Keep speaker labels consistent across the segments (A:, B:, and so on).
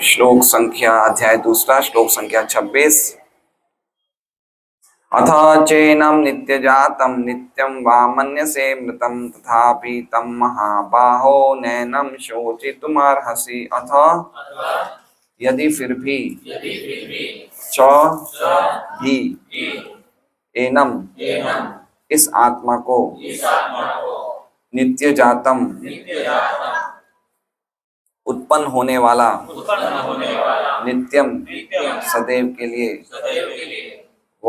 A: श्लोक संख्या अध्याय दूसरा श्लोक संख्या 26। अथ चैनम नित्य जातम नित्यम वा मन्यसे मृतम तथापि तम महाबाहो नैनम शोचितुमर्हसि। अथ यदि फिर भी च भी एनम इस आत्मा को नित्य जातम उत्पन्न होने वाला नित्यम सदैव के लिए व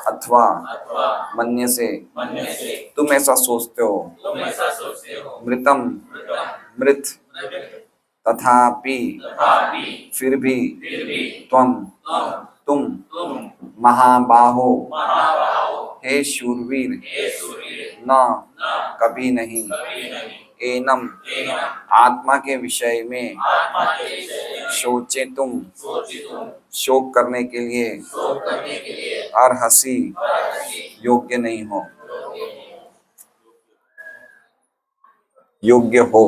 A: अथवा मन्य से तुम ऐसा सोचते हो मृतम मृत तथापि फिर भी तुम महाबाहो हे शूरवीर न कभी नहीं एनम आत्मा के विषय में सोचे तुम शोक करने के लिए अर्हसी योग्य नहीं हो योग्य हो।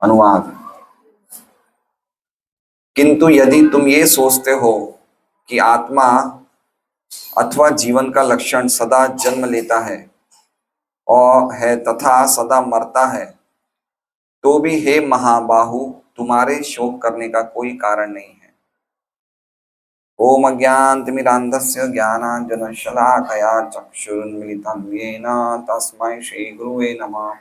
A: अनुवाद। किंतु यदि तुम ये सोचते हो कि आत्मा अथवा जीवन का लक्षण सदा जन्म लेता है और है तथा सदा मरता है, तो भी हे महाबाहु तुम्हारे शोक करने का कोई कारण नहीं है। ओम अज्ञानतिमिरान्धस्य ज्ञानाञ्जनशलाकया चक्षुरुन्मीलितं येन तस्मै श्रीगुरुवे नमः।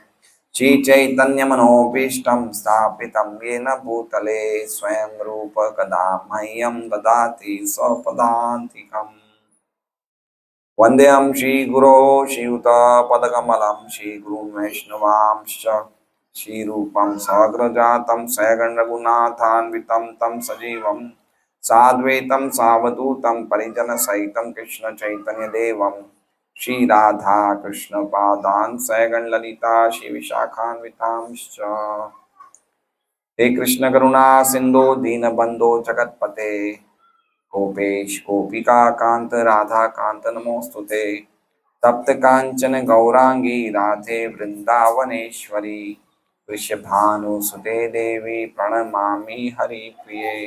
A: श्रीचैतन्यमनोभीष्टं स्थापितं येन भूतले स्वयं रूप कदा मह्यं ददाति स्वपदान्तिकम्। वन्देऽहं श्रीगुरो श्रीयुतपदकमलं श्रीगुरुं वैष्णवांश्च श्रीरूपं साग्रजातं सहगणरघुनाथान्वितं तं सजीवं साद्वैतं सावधूतं परिजनसहितं कृष्णचैतन्यदेवं श्रीराधा कृष्णपादान् सहगणललिता श्रीविशाखान्वितांश्च। हे कृष्ण करुणा सिंधो दीनबंधो जगत्पते गोपेश गोपिका कांत राधा कांत नमोस्तुते। तप्त कांचन गौरांगी राधे वृंदावनेश्वरी वृषभानुसुते देवी प्रणमामि हरिप्रिये।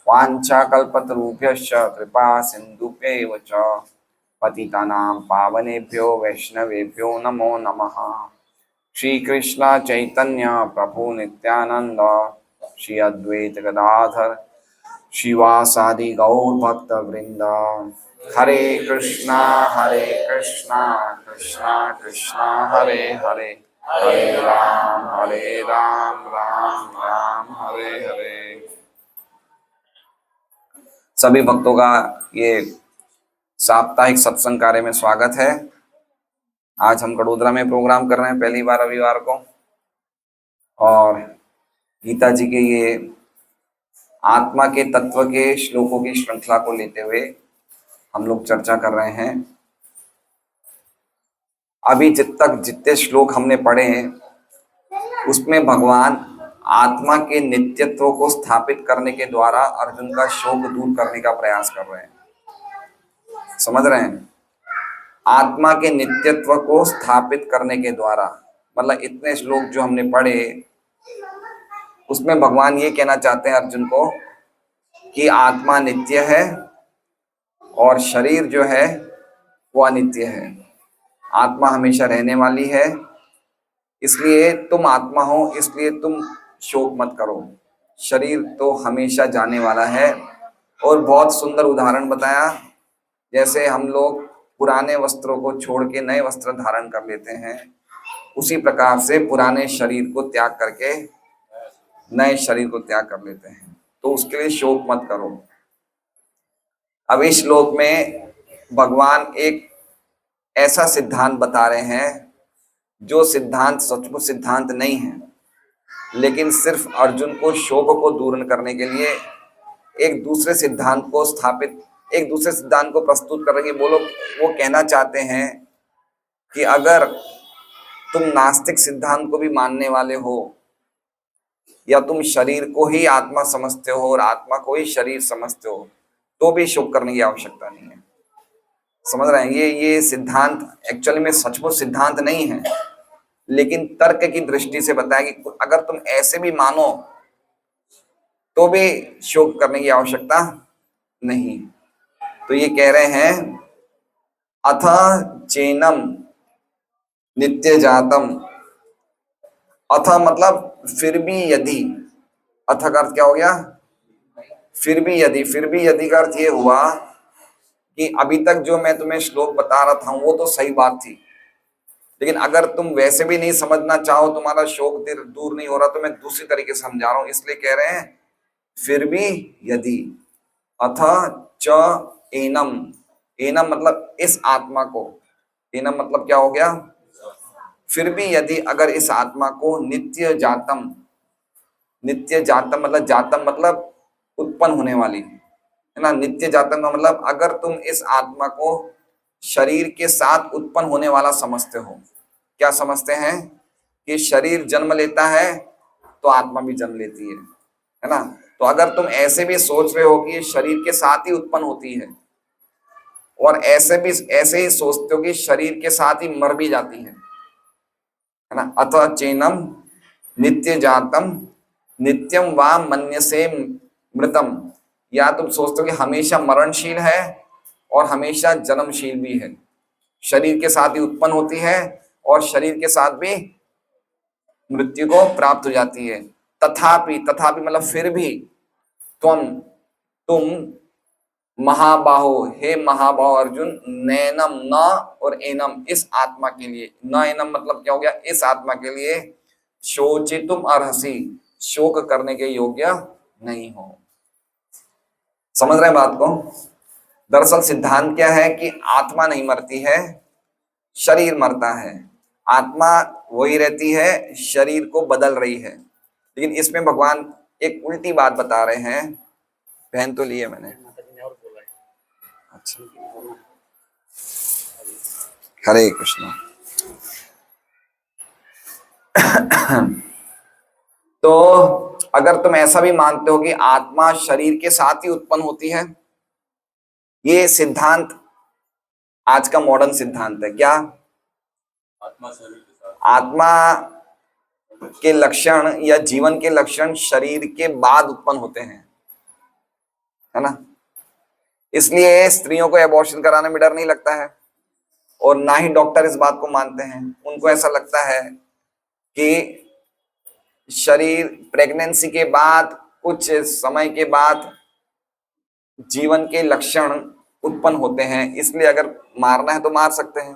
A: वाञ्छाकल्पतरुभ्यश्च कृपा सिन्धुभ्यैव च पतितानां पावनेभ्यो वैष्णवेभ्यो नमो नमः। श्री कृष्ण चैतन्य प्रभु नित्यानंद श्री अद्वैत गदाधर शिवासादि गौर भक्त वृंद। हरे कृष्णा कृष्णा कृष्णा हरे हरे हरे राम राम राम हरे हरे। सभी भक्तों का ये साप्ताहिक सत्संग कार्य में स्वागत है। आज हम कड़ोदरा में प्रोग्राम कर रहे हैं पहली बार रविवार को, और गीता जी के ये आत्मा के तत्व के श्लोकों की श्रृंखला को लेते हुए हम लोग चर्चा कर रहे हैं। अभी जितने श्लोक हमने पढ़े हैं उसमें भगवान आत्मा के नित्यत्व को स्थापित करने के द्वारा अर्जुन का शोक दूर करने का प्रयास कर रहे हैं। समझ रहे हैं? आत्मा के नित्यत्व को स्थापित करने के द्वारा मतलब इतने श्लोक जो हमने पढ़े उसमें भगवान ये कहना चाहते हैं अर्जुन को कि आत्मा नित्य है और शरीर जो है वो अनित्य है। आत्मा हमेशा रहने वाली है, इसलिए तुम आत्मा हो, इसलिए तुम शोक मत करो। शरीर तो हमेशा जाने वाला है। और बहुत सुंदर उदाहरण बताया, जैसे हम लोग पुराने वस्त्रों को छोड़ के नए वस्त्र धारण कर लेते हैं, उसी प्रकार से पुराने शरीर को त्याग करके नए शरीर को त्याग कर लेते हैं। तो उसके लिए शोक मत करो। अब इस श्लोक में भगवान एक ऐसा सिद्धांत बता रहे हैं जो सिद्धांत सचमुच सिद्धांत नहीं है, लेकिन सिर्फ अर्जुन को शोक को दूर करने के लिए एक दूसरे सिद्धांत को प्रस्तुत करेंगे। वो कहना चाहते हैं कि अगर तुम नास्तिक सिद्धांत को भी मानने वाले हो या तुम शरीर को ही आत्मा समझते हो और आत्मा को ही शरीर समझते हो, तो भी शोक करने की आवश्यकता नहीं है। समझ रहे हैं? ये सिद्धांत एक्चुअली में सचमुच सिद्धांत नहीं है, लेकिन तर्क की दृष्टि से बताया कि अगर तुम ऐसे भी मानो तो भी शोक करने की आवश्यकता नहीं। तो ये कह रहे हैं अथ चैनम नित्य जातम। अथ मतलब फिर भी यदि, अथ का अर्थ क्या हो गया, फिर भी यदि। फिर भी यदि का अर्थ ये हुआ कि अभी तक जो मैं तुम्हें श्लोक बता रहा था वो तो सही बात थी, लेकिन अगर तुम वैसे भी नहीं समझना चाहो, तुम्हारा शोक दूर नहीं हो रहा, तो मैं दूसरी तरीके से समझा रहा हूं। इसलिए कह रहे हैं फिर भी यदि। अथ च एनम। एनम मतलब इस आत्मा को। एनम मतलब क्या हो गया, फिर भी यदि अगर इस आत्मा को नित्य जातम। नित्य जातम मतलब, जातम मतलब उत्पन्न होने वाली, है ना। नित्य जातम का मतलब अगर तुम इस आत्मा को शरीर के साथ उत्पन्न होने वाला समझते हो। क्या समझते हैं कि शरीर जन्म लेता है तो आत्मा भी जन्म लेती है ना। तो अगर तुम ऐसे भी सोच रहे हो कि शरीर के साथ ही उत्पन्न होती है, और ऐसे ही सोचते हो कि शरीर के साथ ही मर भी जाती है ना। अतः चैनम नित्य जातम नित्यम वा मन्यसे मृतम। या तुम सोचते हो कि हमेशा मरणशील है और हमेशा जन्मशील भी है, शरीर के साथ ही उत्पन्न होती है और शरीर के साथ भी मृत्यु को प्राप्त हो जाती है। तथापि, तथापि मतलब फिर भी, तुम महाबाहो, हे महाबाहो अर्जुन, नैनम न और एनम इस आत्मा के लिए, न एनम मतलब क्या हो गया, इस आत्मा के लिए शोचितुम अर्हसि, शोक करने के योग्य नहीं हो। समझ रहे हैं बात को। दरअसल सिद्धांत क्या है कि आत्मा नहीं मरती है, शरीर मरता है। आत्मा वही रहती है, शरीर को बदल रही है। लेकिन इसमें भगवान एक उल्टी बात बता रहे हैं। पहन तो लिए मैंने। अच्छा, हरे कृष्णा। तो अगर तुम ऐसा भी मानते हो कि आत्मा शरीर के साथ ही उत्पन्न होती है, ये सिद्धांत आज का मॉडर्न सिद्धांत है। क्या? आत्मा शरीर के साथ, आत्मा के लक्षण या जीवन के लक्षण शरीर के बाद उत्पन्न होते हैं, है ना। इसलिए स्त्रियों को एबॉर्शन कराने में डर नहीं लगता है, और ना ही डॉक्टर इस बात को मानते हैं। उनको ऐसा लगता है कि शरीर प्रेगनेंसी के बाद कुछ समय के बाद जीवन के लक्षण उत्पन्न होते हैं, इसलिए अगर मारना है तो मार सकते हैं,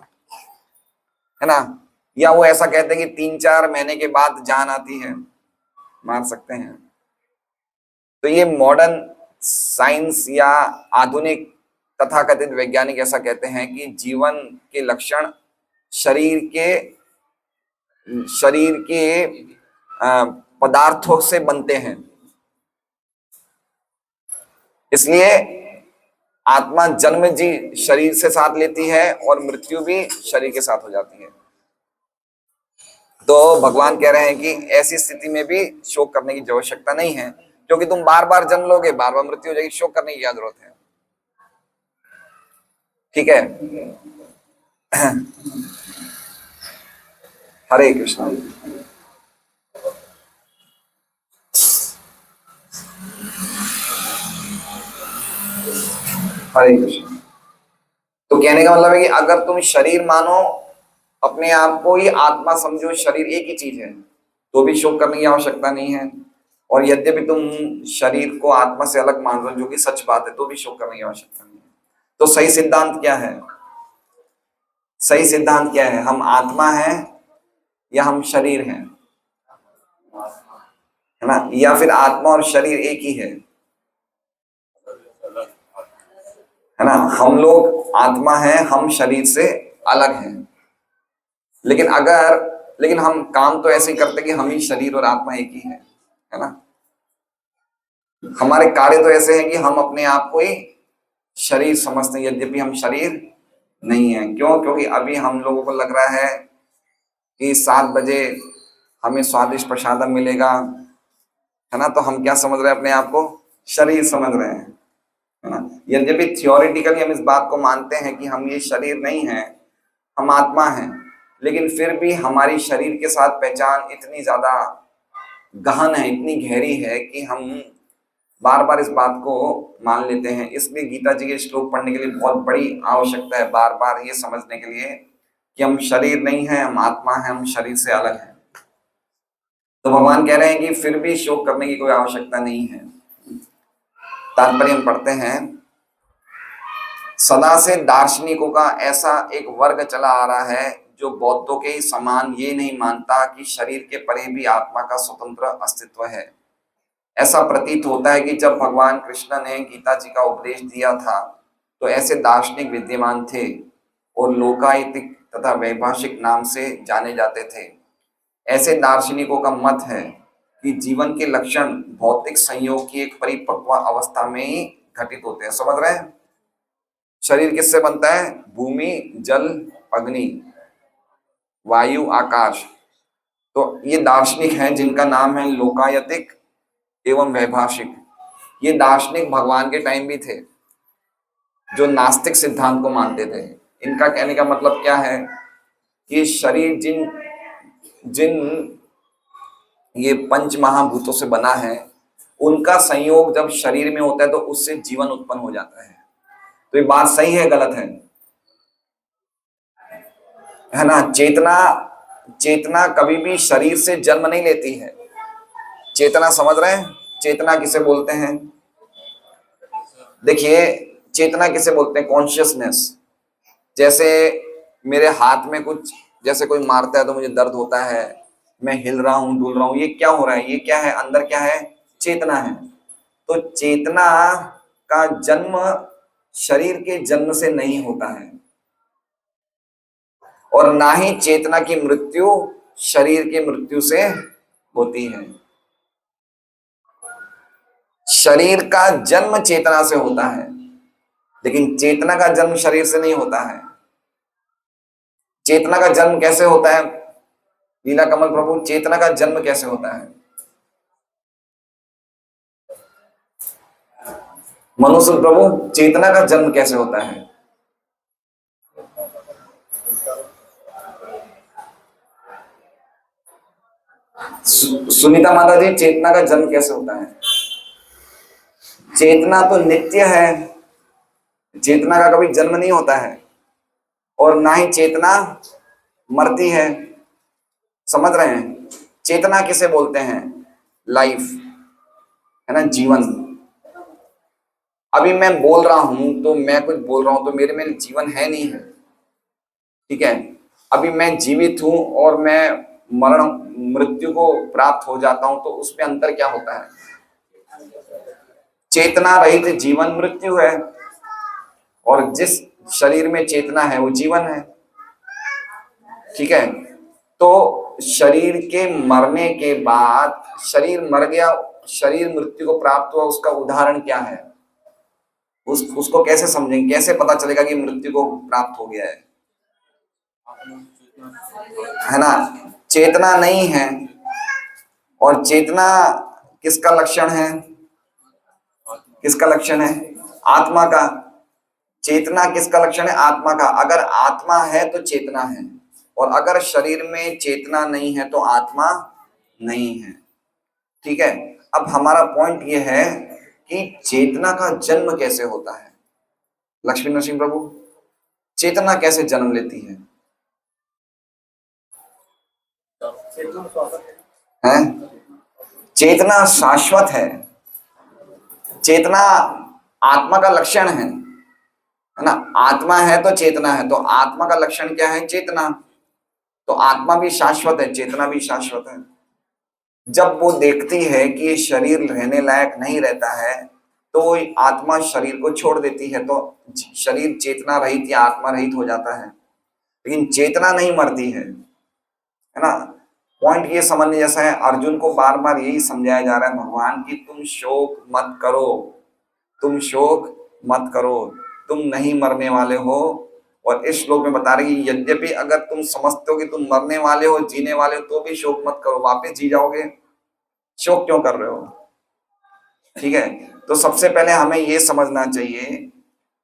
A: है ना। या वो ऐसा कहते हैं कि 3-4 महीने के बाद जान आती है, मार सकते हैं। तो ये मॉडर्न साइंस या आधुनिक तथाकथित वैज्ञानिक ऐसा कहते हैं कि जीवन के लक्षण शरीर के पदार्थों से बनते हैं। इसलिए आत्मा जन्म जी शरीर से साथ लेती है और मृत्यु भी शरीर के साथ हो जाती है। तो भगवान कह रहे हैं कि ऐसी स्थिति में भी शोक करने की आवश्यकता नहीं है, क्योंकि तुम बार बार जन्म लोगे, बार बार मृत्यु हो जाएगी, शोक करने की क्या जरूरत है। ठीक है। हरे कृष्णा। हरे कृष्ण। तो कहने का मतलब है कि अगर तुम शरीर मानो, अपने आप को ही आत्मा समझो, शरीर एक ही चीज है, तो भी शोक करने की आवश्यकता नहीं है। और यद्यपि तुम शरीर को आत्मा से अलग मान रहे हो, जो कि सच बात है, तो भी शोक करने की आवश्यकता नहीं है। तो सही सिद्धांत क्या है? सही सिद्धांत क्या है? हम आत्मा हैं या हम शरीर हैं, है ना। या फिर आत्मा और शरीर एक ही है ना। हम लोग आत्मा हैं, हम शरीर से अलग हैं। लेकिन हम काम तो ऐसे ही करते कि हम ही शरीर और आत्मा एक ही है ना। हमारे कार्य तो ऐसे हैं कि हम अपने आप को ही शरीर समझते हैं, यद्यपि हम शरीर नहीं है। क्यों? क्योंकि अभी हम लोगों को लग रहा है कि 7 बजे हमें स्वादिष्ट प्रसादम मिलेगा, है ना। तो हम क्या समझ रहे हैं? अपने आप को शरीर समझ रहे हैं, है ना। यद्यपि थियोरिटिकली हम इस बात को मानते हैं कि हम ये शरीर नहीं है, हम आत्मा हैं, लेकिन फिर भी हमारी शरीर के साथ पहचान इतनी ज्यादा गहन है, इतनी गहरी है कि हम बार बार इस बात को मान लेते हैं। इसलिए गीता जी के श्लोक पढ़ने के लिए बहुत बड़ी आवश्यकता है, बार बार ये समझने के लिए कि हम शरीर नहीं है, हम आत्मा है, हम शरीर से अलग हैं। तो भगवान कह रहे हैं कि फिर भी शोक करने की कोई आवश्यकता नहीं है। तात्पर्य हम पढ़ते हैं, सदा से दार्शनिकों का ऐसा एक वर्ग चला आ रहा है जो बौद्धों के समान ये नहीं मानता कि शरीर के परे भी आत्मा का स्वतंत्र अस्तित्व है। ऐसा प्रतीत होता है कि जब भगवान कृष्ण ने गीता जी का उपदेश दिया था तो ऐसे दार्शनिक विद्यमान थे और लोकायतिक तथा वैभाषिक नाम से जाने जाते थे। ऐसे दार्शनिकों का मत है कि जीवन के लक्षण भौतिक संयोग की एक परिपक्व अवस्था में ही घटित होते हैं। समझ रहे हैं? शरीर किससे बनता है? भूमि, जल, अग्नि, वायु, आकाश। तो ये दार्शनिक हैं जिनका नाम है लोकायतिक एवं वैभाषिक। ये दार्शनिक भगवान के टाइम भी थे, जो नास्तिक सिद्धांत को मानते थे। इनका कहने का मतलब क्या है कि शरीर जिन जिन ये पंच महाभूतों से बना है, उनका संयोग जब शरीर में होता है तो उससे जीवन उत्पन्न हो जाता है। तो ये बात सही है गलत है ना? चेतना चेतना कभी भी शरीर से जन्म नहीं लेती है। चेतना समझ रहे हैं? चेतना किसे बोलते हैं? देखिए, चेतना किसे बोलते हैं? कॉन्शियसनेस। जैसे मेरे हाथ में कुछ, जैसे कोई मारता है तो मुझे दर्द होता है, मैं हिल रहा हूं, डुल रहा हूं, ये क्या हो रहा है? ये क्या है? अंदर क्या है? चेतना है। तो चेतना का जन्म शरीर के जन्म से नहीं होता है, और ना ही चेतना की मृत्यु शरीर की मृत्यु से होती है। शरीर का जन्म चेतना से होता है, लेकिन चेतना का जन्म शरीर से नहीं होता है। चेतना का जन्म कैसे होता है? लीला कमल प्रभु, चेतना का जन्म कैसे होता है? मनुष्य प्रभु, चेतना का जन्म कैसे होता है? सुनीता माता जी, चेतना का जन्म कैसे होता है? चेतना तो नित्य है, चेतना का कभी जन्म नहीं होता है, और ना ही चेतना मरती है। समझ रहे हैं? चेतना किसे बोलते हैं? लाइफ, है ना, जीवन। अभी मैं बोल रहा हूं तो मैं कुछ बोल रहा हूं तो मेरे में जीवन है नहीं है, ठीक है? अभी मैं जीवित हूं और मैं मरण मृत्यु को प्राप्त हो जाता हूं, तो उसमें अंतर क्या होता है? चेतना रहित जीवन मृत्यु है, और जिस शरीर में चेतना है वो जीवन है, ठीक है? तो शरीर के मरने के बाद, शरीर मर गया, शरीर मृत्यु को प्राप्त हुआ, उसका उदाहरण क्या है? उसको कैसे समझेंगे? कैसे पता चलेगा कि मृत्यु को प्राप्त हो गया है ना? चेतना नहीं है, और चेतना किसका लक्षण है? किसका लक्षण है? आत्मा का। चेतना किसका लक्षण है? आत्मा का। अगर आत्मा है तो चेतना है, और अगर शरीर में चेतना नहीं है तो आत्मा नहीं है, ठीक है? अब हमारा पॉइंट ये है कि चेतना का जन्म कैसे होता है? लक्ष्मी नरसिंह प्रभु, चेतना कैसे जन्म लेती है? हैं? चेतना शाश्वत है। चेतना आत्मा का लक्षण है ना? आत्मा है तो चेतना है, तो आत्मा का लक्षण क्या है? चेतना। तो आत्मा भी शाश्वत है, चेतना भी शाश्वत है। जब वो देखती है कि ये शरीर रहने लायक नहीं रहता है, तो वो आत्मा शरीर को छोड़ देती है, तो शरीर चेतना रहित या आत्मा रहित हो जाता है। लेकिन चेतना नहीं मरती है ना? पॉइंट ये समझने जैसा है। अर्जुन को बार बार यही समझाया जा रहा है भगवान की, तुम शोक मत करो, तुम शोक मत करो, तुम नहीं मरने वाले हो। और इस श्लोक में बता रहे कि यद्यपि अगर तुम समझते हो कि तुम मरने वाले हो, जीने वाले हो, तो भी शोक मत करो, वापस जी जाओगे, शोक क्यों कर रहे हो? ठीक है? तो सबसे पहले हमें ये समझना चाहिए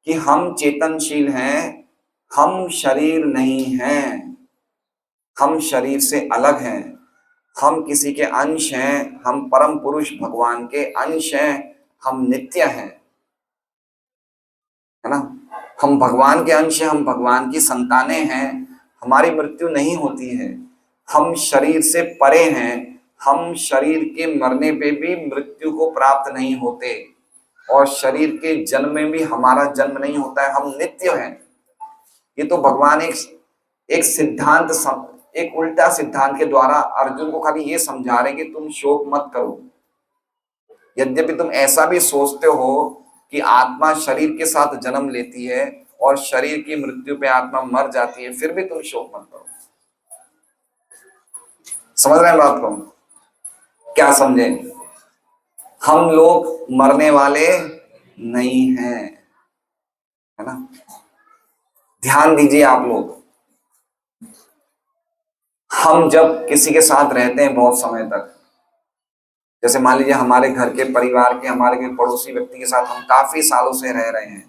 A: कि हम चेतनशील हैं, हम शरीर नहीं हैं। हम शरीर से अलग हैं, हम किसी के अंश हैं, हम परम पुरुष भगवान के अंश हैं, हम नित्य हैं, है ना। हम भगवान के अंश हैं, हम भगवान की संतानें हैं, हमारी मृत्यु नहीं होती है। हम शरीर से परे हैं, हम शरीर के मरने पे भी मृत्यु को प्राप्त नहीं होते, और शरीर के जन्म में भी हमारा जन्म नहीं होता है, हम नित्य हैं। ये तो भगवान एक सिद्धांत, एक उल्टा सिद्धांत के द्वारा अर्जुन को खाली ये समझा रहे हैं कि तुम शोक मत करो। यद्यपि तुम ऐसा भी सोचते हो कि आत्मा शरीर के साथ जन्म लेती है और शरीर की मृत्यु पे आत्मा मर जाती है, फिर भी तुम शोक मत करो। समझ रहे हैं बात को? क्या समझे? हम लोग मरने वाले नहीं हैं, है ना। ध्यान दीजिए आप लोग, हम जब किसी के साथ रहते हैं बहुत समय तक, जैसे मान लीजिए हमारे घर के परिवार के, हमारे के पड़ोसी व्यक्ति के साथ हम काफी सालों से रह रहे हैं,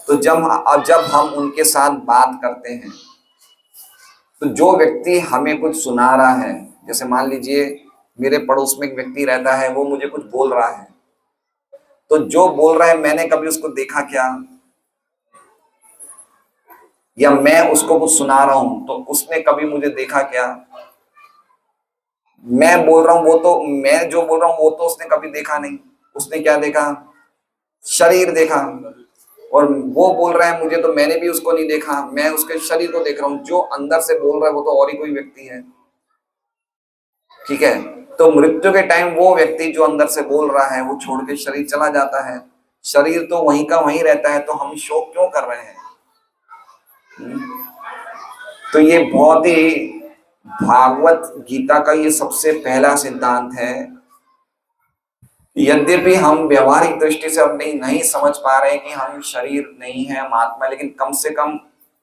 A: तो जब हम उनके साथ बात करते हैं, तो जो व्यक्ति हमें कुछ सुना रहा है, जैसे मान लीजिए मेरे पड़ोस में एक व्यक्ति रहता है, वो मुझे कुछ बोल रहा है, तो जो बोल रहा है मैंने कभी उसको देखा क्या, या मैं उसको कुछ सुना रहा हूं तो उसने कभी मुझे देखा क्या? मैं बोल रहा हूं, वो तो, मैं जो बोल रहा हूं वो तो उसने कभी देखा नहीं। उसने क्या देखा? शरीर देखा। और वो बोल रहा है मुझे, तो मैंने भी उसको नहीं देखा, मैं उसके शरीर को देख रहा हूं। जो अंदर से बोल रहा है वो तो और ही कोई व्यक्ति है, ठीक है। तो मृत्यु के टाइम वो व्यक्ति जो अंदर से बोल रहा है वो छोड़ के शरीर चला जाता है, शरीर तो वहीं का वहीं रहता है, तो हम शोक क्यों कर रहे हैं? तो ये बहुत ही भागवत गीता का ये सबसे पहला सिद्धांत है। यद्यपि हम व्यवहारिक दृष्टि से अब नहीं समझ पा रहे कि हम शरीर नहीं है, हम आत्मा, लेकिन कम से कम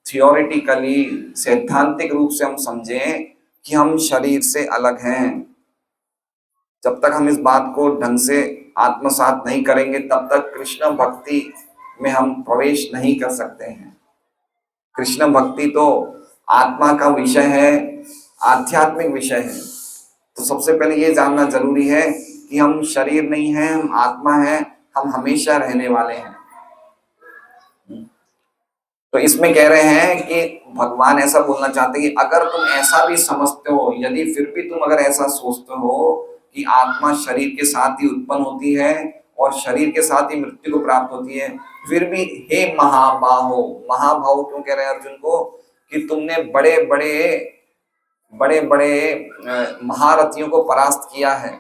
A: थियोरिटिकली, सैद्धांतिक रूप से हम समझें कि हम शरीर से अलग हैं। जब तक हम इस बात को ढंग से आत्मसात नहीं करेंगे, तब तक कृष्ण भक्ति में हम प्रवेश नहीं कर सकते हैं। कृष्ण भक्ति तो आत्मा का विषय है, आध्यात्मिक विषय है। तो सबसे पहले ये जानना जरूरी है कि हम शरीर नहीं हैं, हम आत्मा हैं, हम हमेशा रहने वाले हैं। तो इसमें कह रहे हैं कि भगवान ऐसा बोलना चाहते हैं कि अगर तुम ऐसा भी समझते हो, यदि फिर भी तुम अगर ऐसा सोचते हो कि आत्मा शरीर के साथ ही उत्पन्न होती है और शरीर के साथ ही मृत्यु को प्राप्त होती है, फिर भी हे महाबाहो, महाबाहो क्यों कह रहे हैं अर्जुन को? कि तुमने बड़े बड़े महारथियों को परास्त किया है,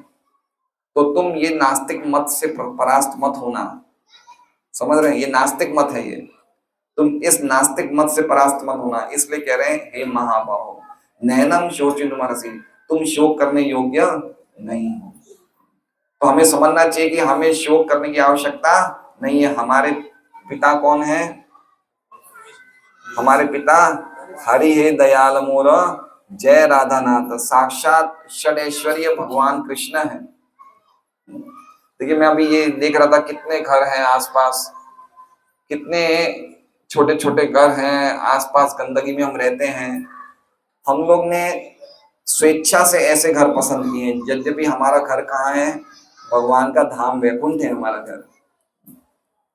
A: तो तुम ये नास्तिक मत से परास्त मत होना। समझ रहे हैं? ये नास्तिक मत है, ये तुम इस नास्तिक मत से परास्त मत होना। इसलिए कह रहे हैं हे महाबाहो नैनम शोचितुमर्हसि, तुम शोक करने योग्य नहीं हो। तो हमें समझना चाहिए कि हमें शोक करने की आवश्यकता नहीं है। हमारे पिता कौन है? हमारे पिता हरि हे दयाल मोर जय राधा नाथ, साक्षात षडैश्वर्य भगवान कृष्ण है। देखिए मैं अभी ये देख रहा था, कितने घर हैं आसपास, कितने छोटे छोटे घर हैं आसपास, गंदगी में हम रहते हैं। हम लोग ने स्वेच्छा से ऐसे घर पसंद किए, यद्यपि हमारा घर कहाँ है? भगवान का धाम वैकुंठ है हमारा घर,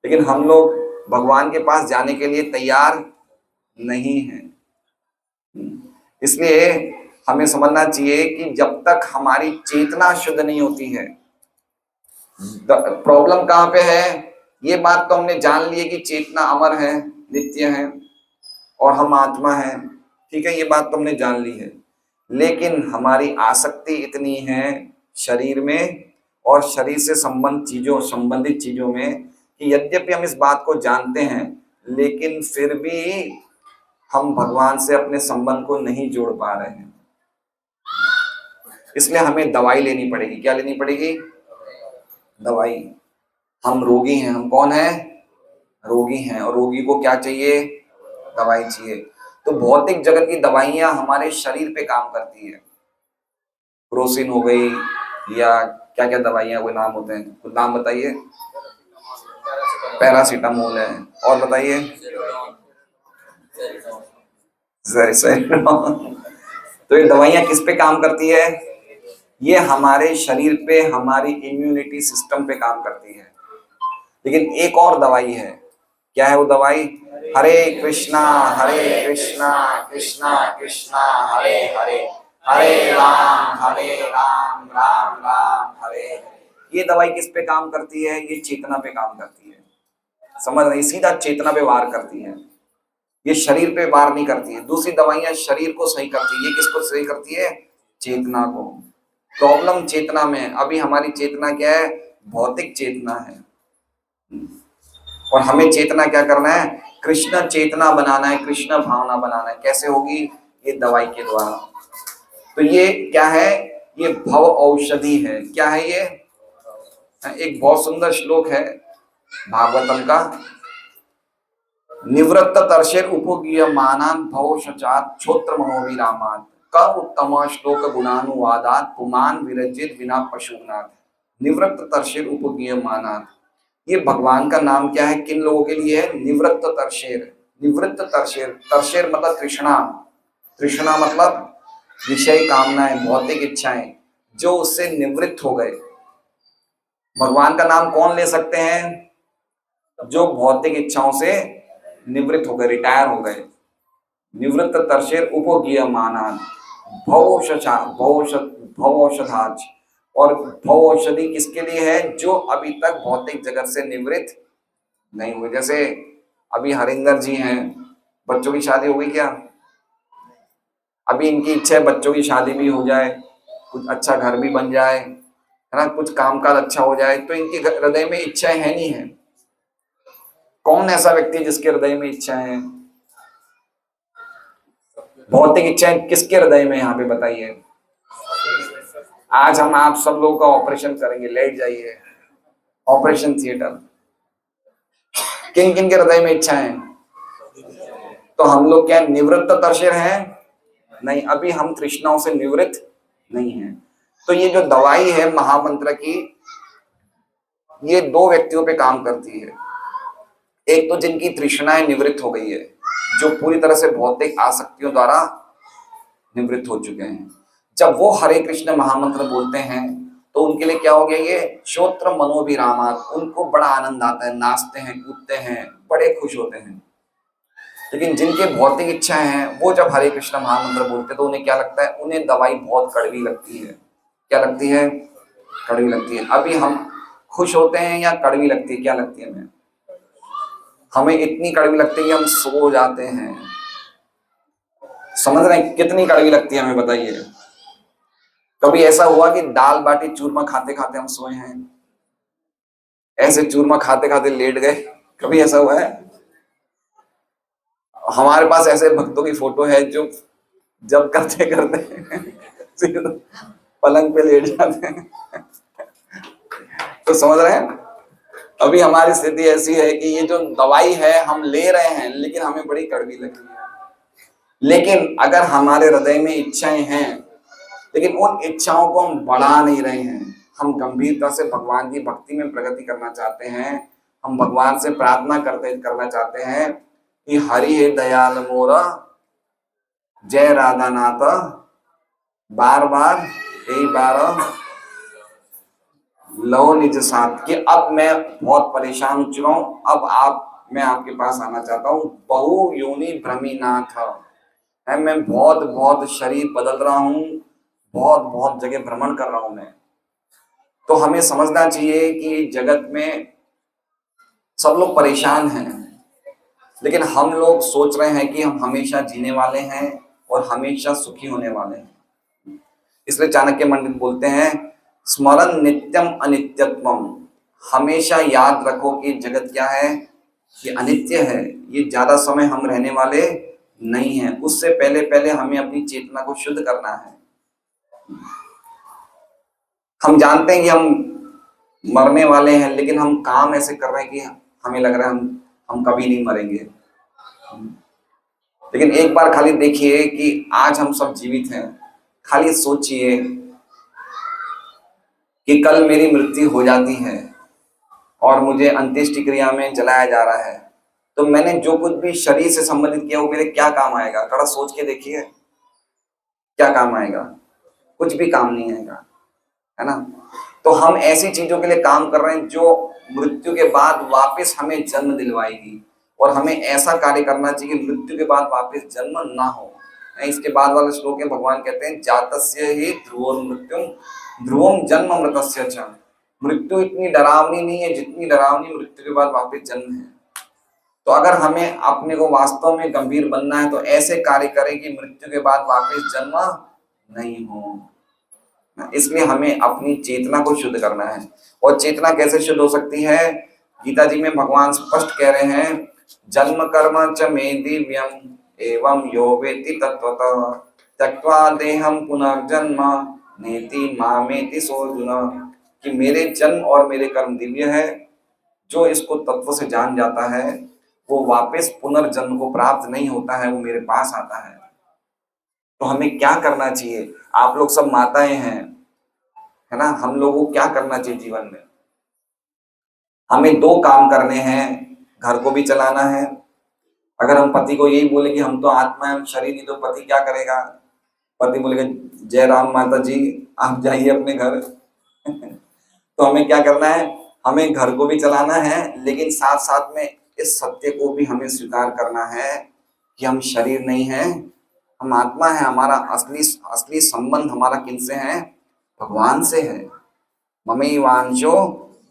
A: लेकिन हम लोग भगवान के पास जाने के लिए तैयार नहीं है। इसलिए हमें समझना चाहिए कि जब तक हमारी चेतना शुद्ध नहीं होती है, प्रॉब्लम कहाँ पे है? ये बात तो हमने जान ली है कि चेतना अमर है, नित्य है और हम आत्मा है, ठीक है, ये बात तो हमने जान ली है। लेकिन हमारी आसक्ति इतनी है शरीर में और शरीर से संबंधित चीजों में कि यद्यपि हम इस बात को जानते हैं, लेकिन फिर भी हम भगवान से अपने संबंध को नहीं जोड़ पा रहे हैं। इसलिए हमें दवाई लेनी पड़ेगी। क्या लेनी पड़ेगी? दवाई। हम रोगी हैं। हम कौन है? रोगी हैं। और रोगी को क्या चाहिए? दवाई चाहिए। तो भौतिक जगत की दवाइयां हमारे शरीर पे काम करती है। क्रोसिन हो गई, या क्या क्या दवाइयां, कोई नाम होते हैं, कुछ नाम बताइए। पैरासीटामोल है, और बताइए। तो ये दवाइयां किस पे काम करती है? ये हमारे शरीर पे, हमारी इम्यूनिटी सिस्टम पे काम करती है। लेकिन एक और दवाई है, क्या है वो दवाई? हरे कृष्णा कृष्णा कृष्णा हरे हरे, हरे राम राम राम हरे हरे। ये दवाई किस पे काम करती है? ये चेतना पे काम करती है। समझ रहे? सीधा चेतना पे वार करती है, ये शरीर पे वार नहीं करती है। दूसरी दवाइयां शरीर को सही करती है, ये किसको सही करती है? चेतना को। प्रॉब्लम चेतना में है। अभी हमारी चेतना क्या है? भौतिक चेतना है। और हमें चेतना क्या करना है? कृष्ण चेतना बनाना है, कृष्ण भावना बनाना है। कैसे होगी? ये दवाई के द्वारा। तो ये क्या है? ये भव औषधि है। क्या है ये? एक बहुत सुंदर श्लोक है भागवतम का, निवृत्त तर्षेर उपगीयमानान् भवशचात् क्षोत्र मनोविरामात् क उत्तम श्लोक गुणानुवादात् पुमान विरजित विना पशुनाथ। निवृत्त तर्षेर उपगीयमानात्, ये भगवान का नाम क्या है? किन लोगों के लिए है? निवृत्त तर्षेर। निवृत्त तर्षेर, तर्षेर मतलब तृष्णा, तृष्णा मतलब विषय कामनाएं, भौतिक इच्छाएं, जो उससे निवृत्त हो गए। भगवान का नाम कौन ले सकते हैं? जो भौतिक इच्छाओं से निवृत्त हो गए, रिटायर हो गए। निवृत्त तर्षेर उपगीयमानान् भवौषधाच। और भवौषधि किसके लिए है? जो अभी तक भौतिक जगत से निवृत्त नहीं हुए। जैसे अभी हरिंदर जी हैं, बच्चों की शादी हो गई क्या? अभी इनकी इच्छा है बच्चों की शादी भी हो जाए, कुछ अच्छा घर भी बन जाए, है ना, कुछ कामकाज अच्छा हो जाए। तो इनके हृदय में इच्छाएं है नहीं है। कौन ऐसा व्यक्ति जिसके हृदय में इच्छाएं हैं? भौतिक इच्छाएं किसके हृदय में? यहाँ पे बताइए। आज हम आप सब लोगों का ऑपरेशन करेंगे, लेट जाइए, ऑपरेशन थिएटर। किन किन के हृदय में इच्छाएं? तो हम लोग क्या निवृत्त तर्षेर हैं? नहीं, अभी हम तृष्णाओं से निवृत्त नहीं हैं। तो ये जो दवाई है महामंत्र की, ये दो व्यक्तियों पे काम करती है। एक तो जिनकी तृष्णाएं निवृत्त हो गई है, जो पूरी तरह से भौतिक आसक्तियों द्वारा निवृत्त हो चुके हैं। जब वो हरे कृष्ण महामंत्र बोलते हैं तो उनके लिए क्या हो गया? ये श्रोत्र मनोविरामात्, उनको बड़ा आनंद आता है, नाचते हैं, कूदते हैं, बड़े खुश होते हैं। लेकिन जिनके भौतिक इच्छाएं हैं, वो जब हरे कृष्ण महामंत्र बोलते हैं तो उन्हें क्या लगता है? उन्हें दवाई बहुत कड़वी लगती है। क्या लगती है? कड़वी लगती है। अभी हम खुश होते हैं या कड़वी लगती है? क्या लगती है हमें? हमें इतनी कड़वी लगती है कि हम सो जाते हैं। समझ रहे हैं कितनी कड़वी लगती है हमें? बताइए। कभी ऐसा हुआ कि दाल बाटी चूरमा खाते खाते हम सोए हैं? ऐसे चूरमा खाते खाते लेट गए, कभी ऐसा हुआ है? हमारे पास ऐसे भक्तों की फोटो है जो जब करते करते पलंग पे लेट जाते हैं। तो समझ रहे हैं, अभी हमारी स्थिति ऐसी है कि ये जो दवाई है हम ले रहे हैं, लेकिन हमें बड़ी कड़वी लगी है। लेकिन अगर हमारे हृदय में इच्छाएं हैं, लेकिन उन इच्छाओं को हम बढ़ा नहीं रहे हैं, हम गंभीरता से भगवान की भक्ति में प्रगति करना चाहते हैं, हम भगवान से प्रार्थना करना चाहते हैं कि हरि हे दयाल मोरा, जय राधा नाथ, बार बार यही बार लो निज साथ, कि अब मैं बहुत परेशान हो चुका हूं, अब मैं आपके पास आना चाहता हूं। बहु योनि भ्रमी नाथ है, मैं बहुत बहुत शरीर बदल रहा हूं, बहुत बहुत जगह भ्रमण कर रहा हूं मैं। तो हमें समझना चाहिए कि जगत में सब लोग परेशान हैं, लेकिन हम लोग सोच रहे हैं कि हम हमेशा जीने वाले हैं और हमेशा सुखी होने वाले हैं। इसलिए चाणक्य पंडित बोलते हैं, स्मरण नित्यम अनित्यत्वम। हमेशा याद रखो कि जगत क्या है? ये अनित्य है, ये ज्यादा समय हम रहने वाले नहीं है। उससे पहले पहले हमें अपनी चेतना को शुद्ध करना है। हम जानते हैं कि हम मरने वाले हैं, लेकिन हम काम ऐसे कर रहे हैं कि हमें लग रहा है हम कभी नहीं मरेंगे। लेकिन एक बार खाली देखिए कि आज हम सब जीवित हैं। खाली सोचिए कि कल मेरी मृत्यु हो जाती है और मुझे अंत्येष्टि क्रिया में जलाया जा रहा है, तो मैंने जो कुछ भी शरीर से संबंधित किया वो मेरे क्या काम आएगा? थोड़ा सोच के देखिए। क्या काम आएगा? कुछ भी काम नहीं आएगा, है ना। तो हम ऐसी चीजों के लिए काम कर रहे हैं जो मृत्यु के बाद वापस हमें जन्म दिलवाएगी, और हमें ऐसा कार्य करना चाहिए कि मृत्यु के बाद वापस जन्म ना हो। इसके बाद वाले श्लोक में भगवान कहते हैं, जातस्य ही ध्रुवो मृत्युम ध्रुवम जन्म मृतस्य च। मृत्यु इतनी डरावनी नहीं है जितनी डरावनी मृत्यु के बाद वापस जन्म है। तो अगर हमें अपने को वास्तव में गंभीर बनना है तो ऐसे कार्य करें कि मृत्यु के बाद वापस जन्म नहीं हो। इसलिए हमें अपनी चेतना को शुद्ध करना है। और चेतना कैसे शुद्ध हो सकती है? गीता जी में भगवान स्पष्ट कह रहे हैं, जन्म कर्म च मे दिव्यम एवं यो वेत्ति तत्वतः त्यक्त्वा देहम पुनर्जन्म नेति मामेति सोऽर्जुन। कि मेरे जन्म और मेरे कर्म दिव्य है, जो इसको तत्व से जान जाता है वो वापस पुनर्जन्म को प्राप्त नहीं होता है, वो मेरे पास आता है। तो हमें क्या करना चाहिए? आप लोग सब माताएं हैं, है ना। हम लोगों को क्या करना चाहिए जीवन में? हमें दो काम करने हैं, घर को भी चलाना है। अगर हम पति को यही बोले कि हम तो आत्मा है, हम शरीर नहीं, तो पति क्या करेगा? पति बोलेगा, जय राम माता जी, आप जाइए अपने घर। तो हमें क्या करना है? हमें घर को भी चलाना है, लेकिन साथ साथ में इस सत्य को भी हमें स्वीकार करना है कि हम शरीर नहीं है, हम आत्मा है। हमारा असली असली संबंध हमारा किनसे है? भगवान से है। ममैवांशो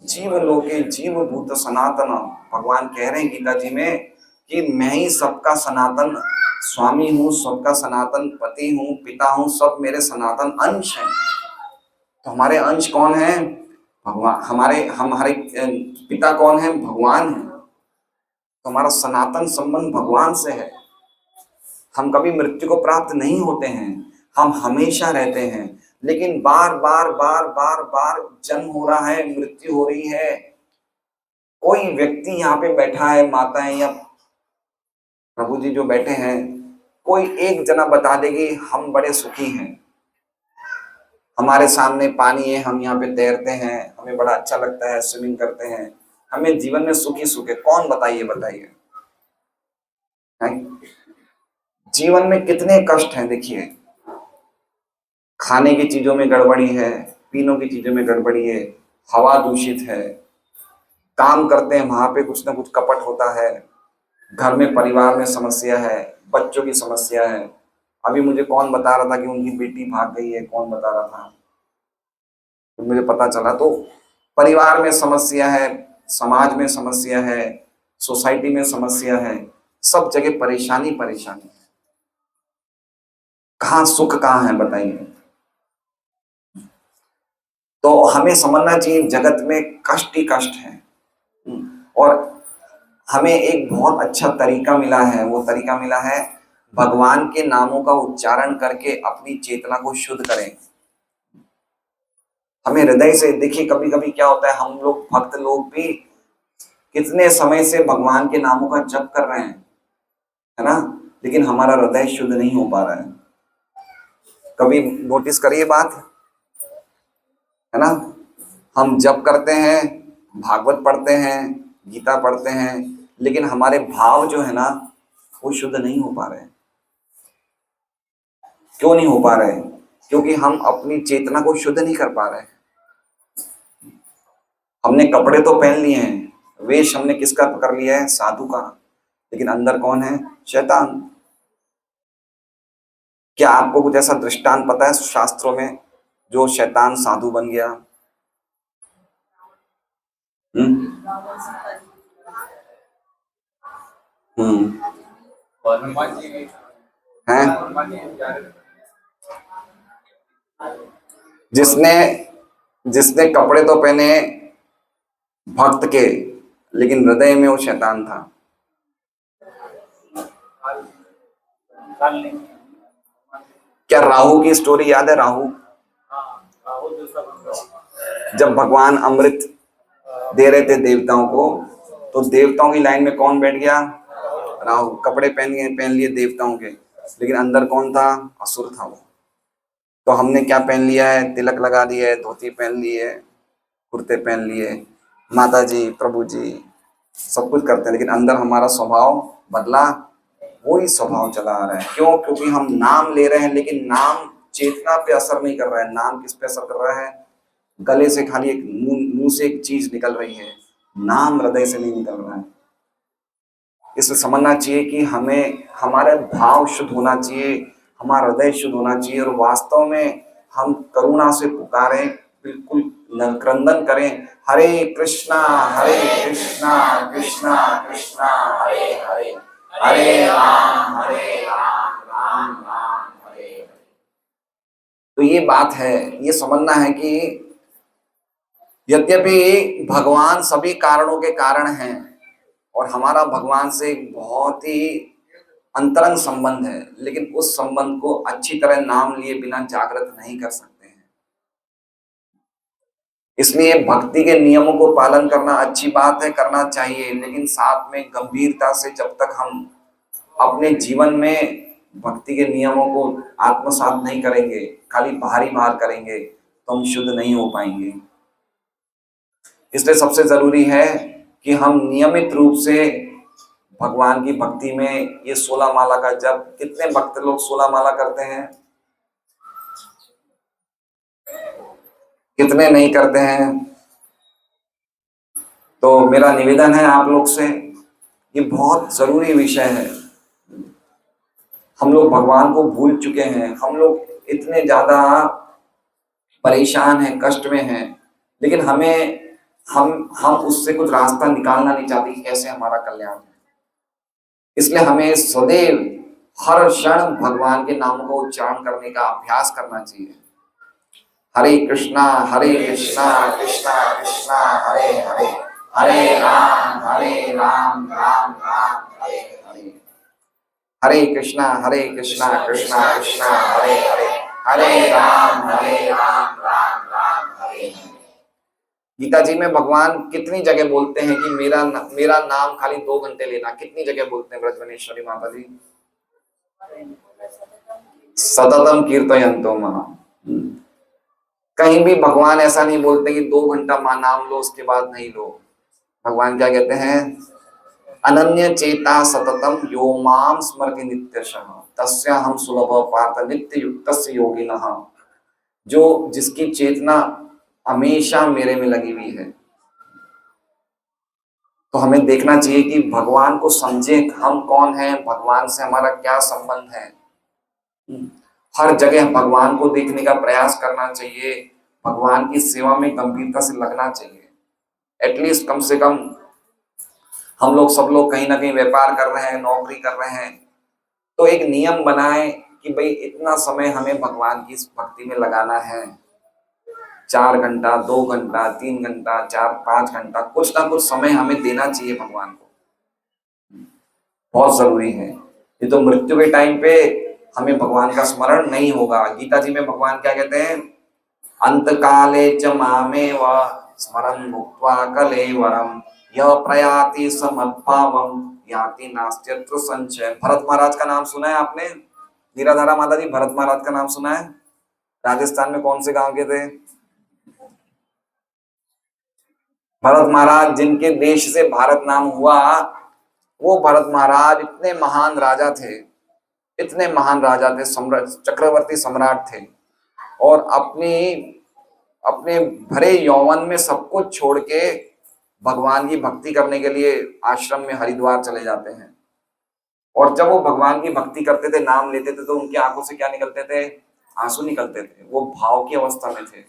A: जीव लोके जीव भूत सनातन। भगवान कह रहे हैं गीता जी में कि मैं ही सबका सनातन स्वामी हूँ, सबका सनातन पति हूँ, पिता हूँ, सब मेरे सनातन अंश हैं। तो हमारे अंश कौन है? भगवान। हमारे पिता कौन है? भगवान है। तो हमारा सनातन संबंध भगवान से है। हम कभी मृत्यु को प्राप्त नहीं होते हैं, हम हमेशा रहते हैं, लेकिन बार बार बार बार बार जन्म हो रहा है, मृत्यु हो रही है। कोई व्यक्ति यहाँ पे बैठा है, माताएं या प्रभु जी जो बैठे हैं, कोई एक जना बता देगी हम बड़े सुखी हैं, हमारे सामने पानी है, हम यहाँ पे तैरते हैं, हमें बड़ा अच्छा लगता है, स्विमिंग करते हैं, हमें जीवन में सुखी सुख है। कौन बताइए? बताइए। जीवन में कितने कष्ट हैं। देखिए, खाने की चीजों में गड़बड़ी है, पीनों की चीजों में गड़बड़ी है, हवा दूषित है, काम करते हैं वहां पे कुछ ना कुछ कपट होता है, घर में परिवार में समस्या है, बच्चों की समस्या है। अभी मुझे कौन बता रहा था कि उनकी बेटी भाग गई है, कौन बता रहा था, तो मुझे पता चला। तो परिवार में समस्या है, समाज में समस्या है, सोसाइटी में समस्या है, सब जगह परेशानी परेशानी है। कहाँ सुख कहाँ है? बताइए। तो हमें समझना चाहिए जगत में कष्ट ही कष्ट है। और हमें एक बहुत अच्छा तरीका मिला है, वो तरीका मिला है भगवान के नामों का उच्चारण करके अपनी चेतना को शुद्ध करें। हमें हृदय से, देखिए कभी कभी क्या होता है, हम लोग भक्त लोग भी कितने समय से भगवान के नामों का जप कर रहे हैं, है ना, लेकिन हमारा हृदय शुद्ध नहीं हो पा रहा है। कभी नोटिस करिए बात, है ना। हम जप करते हैं, भागवत पढ़ते हैं, गीता पढ़ते हैं, लेकिन हमारे भाव जो है ना वो शुद्ध नहीं हो पा रहे हैं। क्यों नहीं हो पा रहे? क्योंकि हम अपनी चेतना को शुद्ध नहीं कर पा रहे हैं। हमने कपड़े तो पहन लिए हैं, वेश हमने किसका पकड़ लिया है? साधु का, लेकिन अंदर कौन है? शैतान। क्या आपको कुछ ऐसा दृष्टांत पता है शास्त्रों में जो शैतान साधु बन गया? हैं? जिसने जिसने कपड़े तो पहने भक्त के, लेकिन हृदय में वो शैतान था। क्या राहु की स्टोरी याद है? राहु, जब भगवान अमृत दे रहे थे देवताओं को, तो देवताओं की लाइन में कौन बैठ गया? राहु। कपड़े पहन लिए देवताओं के, लेकिन अंदर कौन था? असुर था वो। तो हमने क्या पहन लिया है? तिलक लगा दिया है, धोती पहन ली है, कुर्ते पहन लिए, माता जी प्रभु जी सब कुछ करते हैं, लेकिन अंदर हमारा स्वभाव बदला, वही स्वभाव चला आ रहा है। क्यों? क्योंकि हम नाम ले रहे हैं, लेकिन नाम चेतना पे असर नहीं कर रहा है। नाम किस पे असर कर रहा है? गले से खाली एक मुंह से एक चीज निकल रही है, नाम हृदय से नहीं निकल रहा है। इसलिए समझना चाहिए कि हमें हमारे भाव शुद्ध होना चाहिए, हमारा हृदय शुद्ध होना चाहिए, और वास्तव में हम करुणा से पुकारें, बिल्कुल क्रंदन करें, हरे कृष्णा कृष्णा कृष्णा हरे हरे, हरे राम राम राम हरे हरे। तो ये बात है, ये समझना है कि यद्यपि भगवान सभी कारणों के कारण हैं और हमारा भगवान से एक बहुत ही अंतरंग संबंध है, लेकिन उस संबंध को अच्छी तरह नाम लिए बिना जागृत नहीं कर सकते हैं। इसलिए भक्ति के नियमों को पालन करना अच्छी बात है, करना चाहिए, लेकिन साथ में गंभीरता से जब तक हम अपने जीवन में भक्ति के नियमों को आत्मसात नहीं करेंगे, खाली बाहरी बाहर करेंगे, तो हम शुद्ध नहीं हो पाएंगे। इसलिए सबसे जरूरी है कि हम नियमित रूप से भगवान की भक्ति में ये 16 माला का जप, कितने भक्त लोग 16 माला करते हैं, कितने नहीं करते हैं? तो मेरा निवेदन है आप लोग से, ये बहुत जरूरी विषय है। हम लोग भगवान को भूल चुके हैं, हम लोग इतने ज्यादा परेशान हैं, कष्ट में हैं, लेकिन हम उससे कुछ रास्ता निकालना नहीं चाहते कि कैसे हमारा कल्याण है। इसलिए हमें सदैव हर क्षण भगवान के नाम को उच्चारण करने का अभ्यास करना चाहिए। हरे कृष्णा कृष्णा कृष्णा हरे हरे, हरे राम राम राम हरे हरे, हरे कृष्णा कृष्णा कृष्णा हरे हरे, हरे राम राम राम हरे हरे। गीता जी में भगवान कितनी जगह बोलते हैं कि मेरा नाम खाली 2 घंटे लेना, कितनी जगह बोलते हैं ब्रजवनेश्वरी माता जी? सततम कीर्तयन्तो महा। कहीं भी भगवान ऐसा नहीं बोलते कि 2 घंटा नाम लो उसके बाद नहीं लो। भगवान क्या कहते हैं? अनन्य चेता सततम यो माम स्मरति नित्यशः तस्याहं सुलभ पार्थ नित्य युक्तस्य योगिनः। जो जिसकी चेतना हमेशा मेरे में लगी हुई है। तो हमें देखना चाहिए कि भगवान को समझे, हम कौन हैं, भगवान से हमारा क्या संबंध है। हर जगह भगवान को देखने का प्रयास करना चाहिए, भगवान की सेवा में गंभीरता से लगना चाहिए। एटलीस्ट कम से कम हम लोग सब लोग कहीं ना कहीं व्यापार कर रहे हैं, नौकरी कर रहे हैं, तो एक नियम बनाए कि भाई इतना समय हमें भगवान की भक्ति में लगाना है। 4 घंटा, 2 घंटा, 3 घंटा, 4-5 घंटा, कुछ ना कुछ समय हमें देना चाहिए भगवान को, बहुत जरूरी है। ये तो मृत्यु के टाइम पे हमें भगवान का स्मरण नहीं होगा। गीता जी में भगवान क्या कहते हैं? अंत काले च मामेव स्मरन् मुक्त्वा कलेवरम यह प्रयाति समद्भावम याति नास्त्यत्र संशय। भरत महाराज का नाम सुना है आपने? नीराधारा माता जी, भरत महाराज का नाम सुना है? राजस्थान में कौन से गांव के थे भरत महाराज? जिनके देश से भारत नाम हुआ, वो भरत महाराज इतने महान राजा थे, इतने महान राजा थे, सम्राट, चक्रवर्ती सम्राट थे, और अपने भरे यौवन में सब कुछ छोड़ के भगवान की भक्ति करने के लिए आश्रम में हरिद्वार चले जाते हैं। और जब वो भगवान की भक्ति करते थे, नाम लेते थे, तो उनकी आंखों से क्या निकलते थे? आंसू निकलते थे। वो भाव की अवस्था में थे,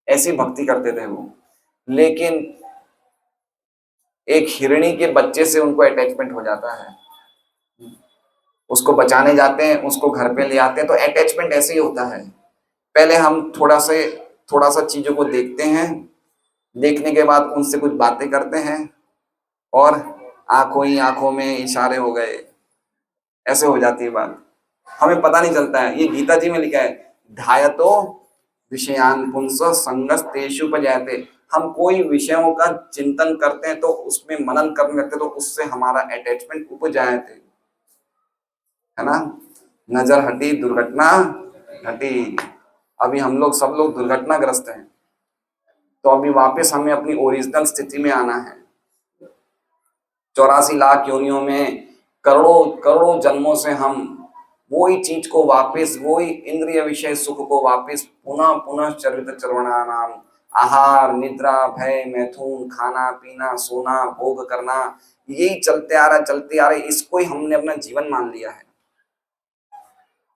A: ऐसी भक्ति करते थे वो। लेकिन एक हिरणी के बच्चे से उनको अटैचमेंट हो जाता है, उसको बचाने जाते हैं, उसको घर पे ले आते हैं। तो अटैचमेंट ऐसे ही होता है, पहले हम थोड़ा सा चीजों को देखते हैं, देखने के बाद उनसे कुछ बातें करते हैं, और आंखों ही आंखों में इशारे हो गए, ऐसे हो जाती है बात, हमें पता नहीं चलता है। ये गीता जी में लिखा है, ध्यायतो विषयान पुंस संगस्तेषु उपजायते। हम कोई विषयों का चिंतन करते हैं, तो उसमें मनन करने लगते, तो उससे हमारा अटैचमेंट उपजायते, है ना? नजर हटी दुर्घटना घटी। अभी हम लोग सब लोग दुर्घटनाग्रस्त हैं, तो अभी वापस हमें अपनी ओरिजिनल स्थिति में आना है। 84 लाख योनियों में करोड़ों जन्मों से हम वही चीज को वापस, वही इंद्रिय विषय सुख को वापस पुनः पुनः चरित चरवणा नाम, आहार निद्रा भय मैथुन, खाना पीना सोना भोग करना, यही चलते आ रहा चलते आ रहा, इसको ही हमने अपना जीवन मान लिया है।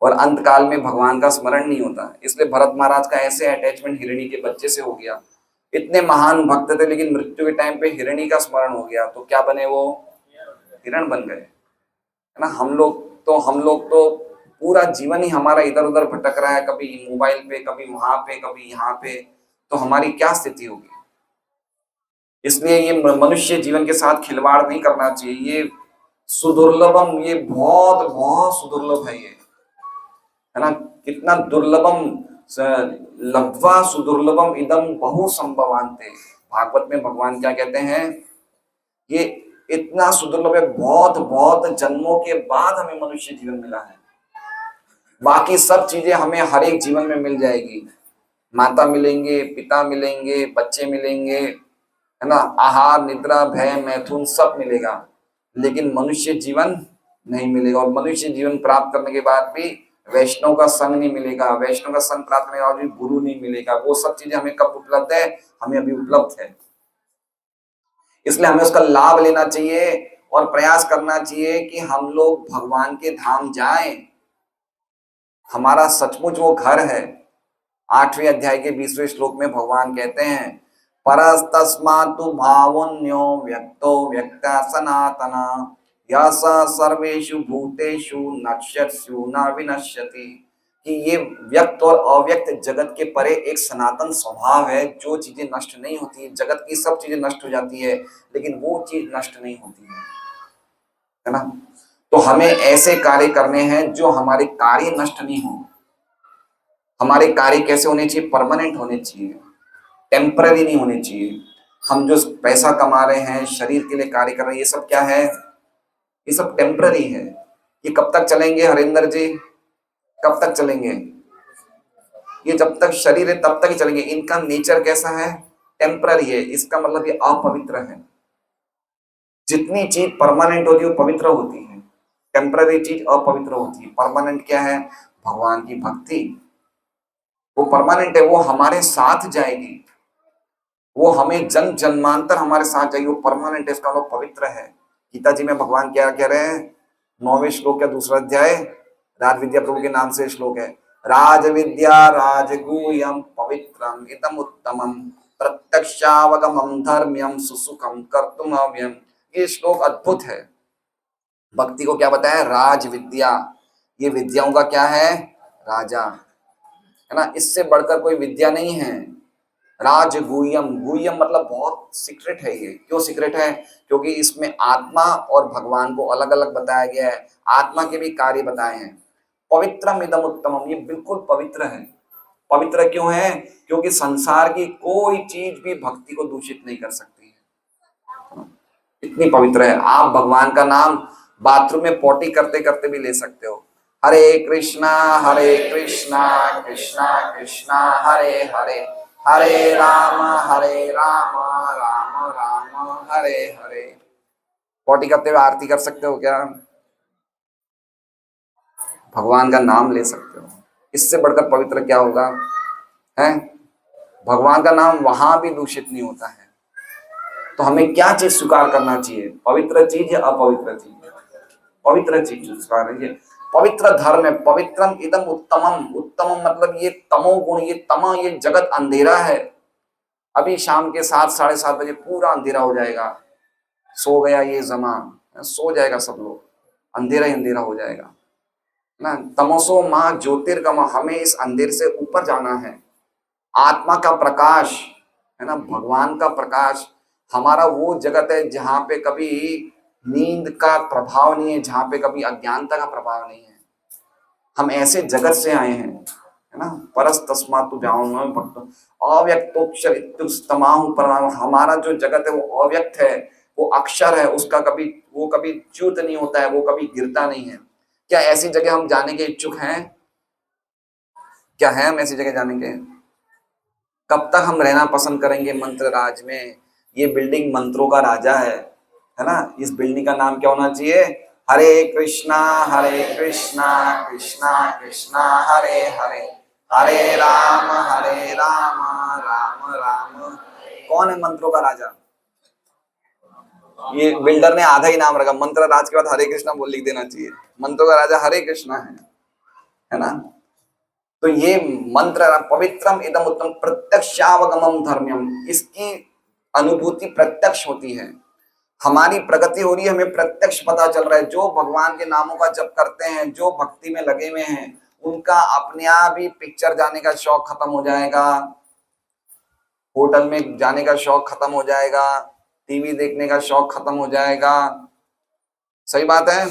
A: और अंत काल में भगवान का स्मरण नहीं होता। इसलिए भरत महाराज का ऐसे अटैचमेंट हिरणी के बच्चे से हो गया। इतने महान भक्त थे, लेकिन मृत्यु के टाइम पे हिरणी का स्मरण हो गया तो क्या बने वो? हिरण बन गए, है ना। हम लोग तो पूरा जीवन ही हमारा इधर उधर भटक रहा है, कभी मोबाइल पे, कभी वहां पे, कभी यहाँ पे, तो हमारी क्या स्थिति होगी। इसलिए ये मनुष्य जीवन के साथ खिलवाड़ नहीं करना चाहिए। ये सुदुर्लभम, ये बहुत बहुत सुदुर्लभ है, ये है ना। कितना दुर्लभम, लब्ध्वा सुदुर्लभम इदम बहु संभवान्ते। भागवत में भगवान क्या कहते हैं? ये इतना सुदुर्लभ है, बहुत बहुत जन्मों के बाद हमें मनुष्य जीवन मिला है। बाकी सब चीजें हमें हर एक जीवन में मिल जाएगी। माता मिलेंगे, पिता मिलेंगे, बच्चे मिलेंगे, है ना, आहार निद्रा भय मैथुन सब मिलेगा, लेकिन मनुष्य जीवन नहीं मिलेगा। और मनुष्य जीवन प्राप्त करने के बाद भी वैष्णव का संग नहीं मिलेगा, वैष्णव का संग प्राप्त करने के बाद भी गुरु नहीं मिलेगा। वो सब चीजें हमें कब उपलब्ध है? हमें अभी उपलब्ध है। इसलिए हमें उसका लाभ लेना चाहिए और प्रयास करना चाहिए कि हम लोग भगवान के धाम जाएं। हमारा सचमुच वो घर है। 8वें अध्याय के 20वें श्लोक में भगवान कहते हैं, परस्तस्मातु भावोन्यो व्यक्तो व्यक्ता सनातना यस सर्वेषु भूतेषु नश्यत्सु न विनश्यति। कि ये व्यक्त और अव्यक्त जगत के परे एक सनातन स्वभाव है, जो चीजें नष्ट नहीं होती। जगत की सब चीजें नष्ट हो जाती है, लेकिन वो चीज नष्ट नहीं होती है ना। तो हमें ऐसे कार्य करने हैं जो हमारे कार्य नष्ट नहीं हो। हमारे कार्य कैसे होने चाहिए? परमानेंट होने चाहिए, टेम्पररी नहीं होने चाहिए। हम जो पैसा कमा रहे हैं, शरीर के लिए कार्य कर रहे हैं, ये सब क्या है? ये सब टेम्पररी है। ये कब तक चलेंगे हरिंदर जी? कब तक चलेंगे? ये जब तक शरीर है तब तक ही चलेंगे। इनका नेचर कैसा है? टेम्पररी है। इसका मतलब ये अपवित्र है। जितनी चीज परमानेंट होती है वो पवित्र होती है, टेम्पररी चीज अपवित्र होती है। परमानेंट क्या है? भगवान की भक्ति, वो परमानेंट है, वो हमारे साथ जाएगी, वो हमें जन्म जन्मांतर हमारे साथ जाएगी, वो परमानेंट है, इसका मतलब पवित्र है। गीता जी में भगवान क्या कह रहे हैं? 9वें श्लोक का 2रा अध्याय, राज विद्या प्रभु के नाम से श्लोक है, राज विद्या राजगुह्यम पवित्रम इदम उत्तमम प्रत्यक्षावगमम धर्म्यम सुसुखम कर्तुम अव्ययम। ये श्लोक अद्भुत है। भक्ति को क्या बताया? राज विद्या। ये विद्याओं का क्या है? राजा, है ना। इससे बढ़कर कोई विद्या नहीं है। राज गुह्यम, गुह्यम मतलब बहुत सीक्रेट है। ये क्यों सीक्रेट है? क्योंकि इसमें आत्मा और भगवान को अलग अलग बताया गया है, आत्मा के भी कार्य बताए हैं। पवित्रम इदम उत्तमम, ये बिल्कुल पवित्र है। पवित्र क्यों है? क्योंकि संसार की कोई चीज भी भक्ति को दूषित नहीं कर सकती है, इतनी पवित्र है। आप भगवान का नाम बाथरूम में पोटी करते करते भी ले सकते हो। हरे कृष्णा कृष्णा कृष्णा हरे हरे, हरे राम राम राम हरे हरे। पोटी करते हुए आरती कर सकते हो क्या? भगवान का नाम ले सकते हो। इससे बढ़कर पवित्र क्या होगा? है भगवान का नाम वहां भी दूषित नहीं होता है। तो हमें क्या चीज स्वीकार करना चाहिए? पवित्र चीज या अपवित्र चीज? पवित्र चीज स्वीकार है। पवित्र धर्म है। पवित्रम इदम उत्तमम, उत्तमम मतलब ये तमोगुण, ये तमा, ये जगत अंधेरा है। अभी शाम के 7 साढ़े 7 बजे पूरा अंधेरा हो जाएगा। सो गया ये जमान, सो जाएगा सब लोग, अंधेरा ही अंधेरा हो जाएगा ना। तमसो माँ ज्योतिर्गम, हमें इस अंधेरे से ऊपर जाना है। आत्मा का प्रकाश, है ना, भगवान का प्रकाश, हमारा वो जगत है जहाँ पे कभी नींद का प्रभाव नहीं है, जहाँ पे कभी अज्ञानता का प्रभाव नहीं है। हम ऐसे जगत से आए हैं, है ना। परस तस्मातु जाऊं भक्त अव्यक्तोक्षर इत्युस्तमाहु परमाणु। हमारा जो जगत है वो अव्यक्त है, वो अक्षर है, उसका कभी वो कभी च्युत नहीं होता है, वो कभी गिरता नहीं है। क्या ऐसी जगह हम जाने के इच्छुक हैं? क्या है हम ऐसी जगह जाने के? कब तक हम रहना पसंद करेंगे मंत्र राज में? ये बिल्डिंग मंत्रों का राजा है ना। इस बिल्डिंग का नाम क्या होना चाहिए? कृष्णा कृष्णा कृष्णा कृष्णा हरे हरे, हरे राम राम राम। कौन है मंत्रों का राजा? ये बिल्डर ने आधा ही नाम रखा, मंत्र राज के बाद हरे कृष्णा बोल लिख देना चाहिए। मंत्रों का राजा हरे कृष्णा है ना। तो ये मंत्र पवित्रम इदम उत्तम प्रत्यक्षावगमम धर्म्यम, इसकी अनुभूति प्रत्यक्ष होती है। हमारी प्रगति हो रही है, हमें प्रत्यक्ष पता चल रहा है। जो भगवान के नामों का जप करते हैं, जो भक्ति में लगे हुए हैं, उनका अपने आप ही पिक्चर जाने का शौक खत्म हो जाएगा, होटल में जाने का शौक खत्म हो जाएगा, टीवी देखने का शौक खत्म हो जाएगा। सही बात है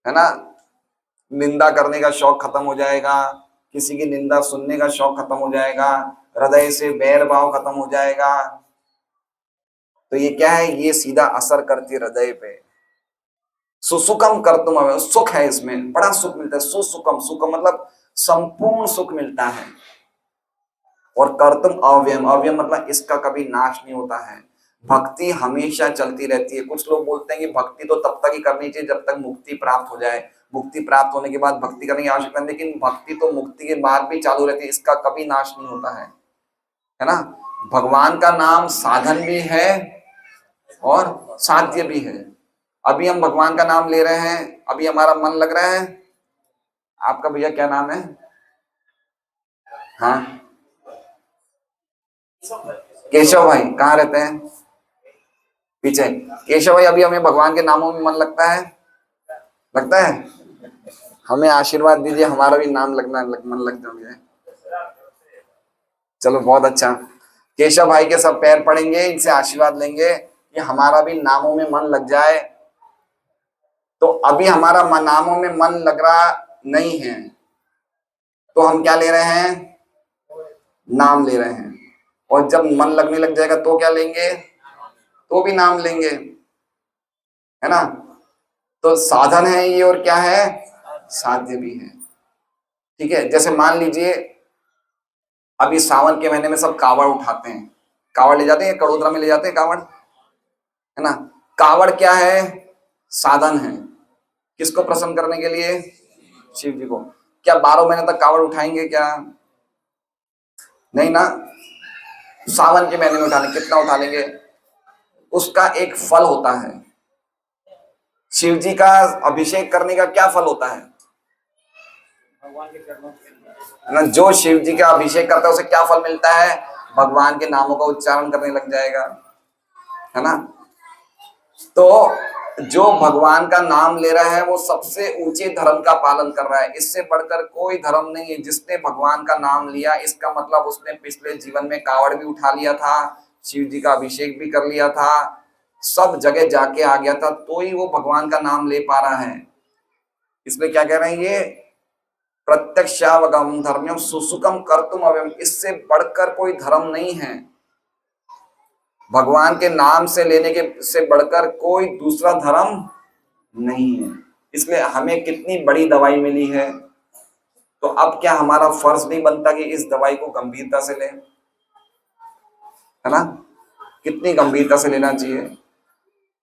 A: ना। निंदा करने का शौक खत्म हो जाएगा, किसी की निंदा सुनने का शौक खत्म हो जाएगा, हृदय से बैर भाव खत्म हो जाएगा। तो ये क्या है? ये सीधा असर करती हृदय पे। सुसुखम कर्तुम अव्ययम, सुख है इसमें, बड़ा सुख मिलता है। सुसुखम, सुखम मतलब संपूर्ण सुख मिलता है। और कर्तुम अव्ययम, अव्ययम मतलब इसका कभी नाश नहीं होता है। भक्ति हमेशा चलती रहती है। कुछ लोग बोलते हैं कि भक्ति तो तब तक ही करनी चाहिए जब तक मुक्ति प्राप्त हो जाए, मुक्ति प्राप्त होने के बाद भक्ति करने की आवश्यकता नहीं। लेकिन भक्ति तो मुक्ति के बाद भी चालू रहती है, इसका कभी नाश नहीं होता है ना। भगवान का नाम साधन भी है और साध्य भी है। अभी हम भगवान का नाम ले रहे हैं, अभी हमारा मन लग रहा है। आपका भैया क्या नाम है? हाँ, केशव भाई। कहाँ रहते हैं? पीछे। केशव भाई, अभी हमें भगवान के नामों में मन लगता है? लगता है। हमें आशीर्वाद दीजिए, हमारा भी नाम मन लग जाए। चलो बहुत अच्छा। केशव भाई के सब पैर पड़ेंगे, इनसे आशीर्वाद लेंगे कि हमारा भी नामों में मन लग जाए। तो अभी हमारा नामों में मन लग रहा नहीं है, तो हम क्या ले रहे हैं? नाम ले रहे हैं। और जब मन लगने लग जाएगा तो क्या लेंगे? तो भी नाम लेंगे, है ना। तो साधन है ये, और क्या है? साध्य भी है। ठीक है। जैसे मान लीजिए अभी सावन के महीने में सब कावड़ उठाते हैं, कावड़ ले जाते हैं, कड़ोदरा में ले जाते हैं कावड़, है ना। कावड़ क्या है? साधन है। किसको प्रसन्न करने के लिए? शिव जी को। क्या 12 महीने तक कावड़ उठाएंगे? क्या नहीं ना। सावन के महीने में उठाने, कितना उठा लेंगे? उसका एक फल होता है। शिव जी का अभिषेक करने का क्या फल होता है? ना, जो शिव जी का अभिषेक करता है उसे क्या फल मिलता है? भगवान के नामों का उच्चारण करने लग जाएगा, है ना। तो जो भगवान का नाम ले रहा है वो सबसे ऊंचे धर्म का पालन कर रहा है। इससे बढ़कर कोई धर्म नहीं है। जिसने भगवान का नाम लिया, इसका मतलब उसने पिछले जीवन में कावड़ भी उठा लिया था, शिव जी का अभिषेक भी कर लिया था, सब जगह जाके आ गया था, तो ही वो भगवान का नाम ले पा रहा है। इसलिए क्या कह रहे हैं ये? प्रत्यक्षावगम धर्म्यम सुसुखम कर्तुम अव्ययम, इससे बढ़कर कोई धर्म नहीं है। भगवान के नाम से लेने के से बढ़कर कोई दूसरा धर्म नहीं है। इसलिए हमें कितनी बड़ी दवाई मिली है, तो अब क्या हमारा फर्ज नहीं बनता कि इस दवाई को गंभीरता से लें, है ना। कितनी गंभीरता से लेना चाहिए।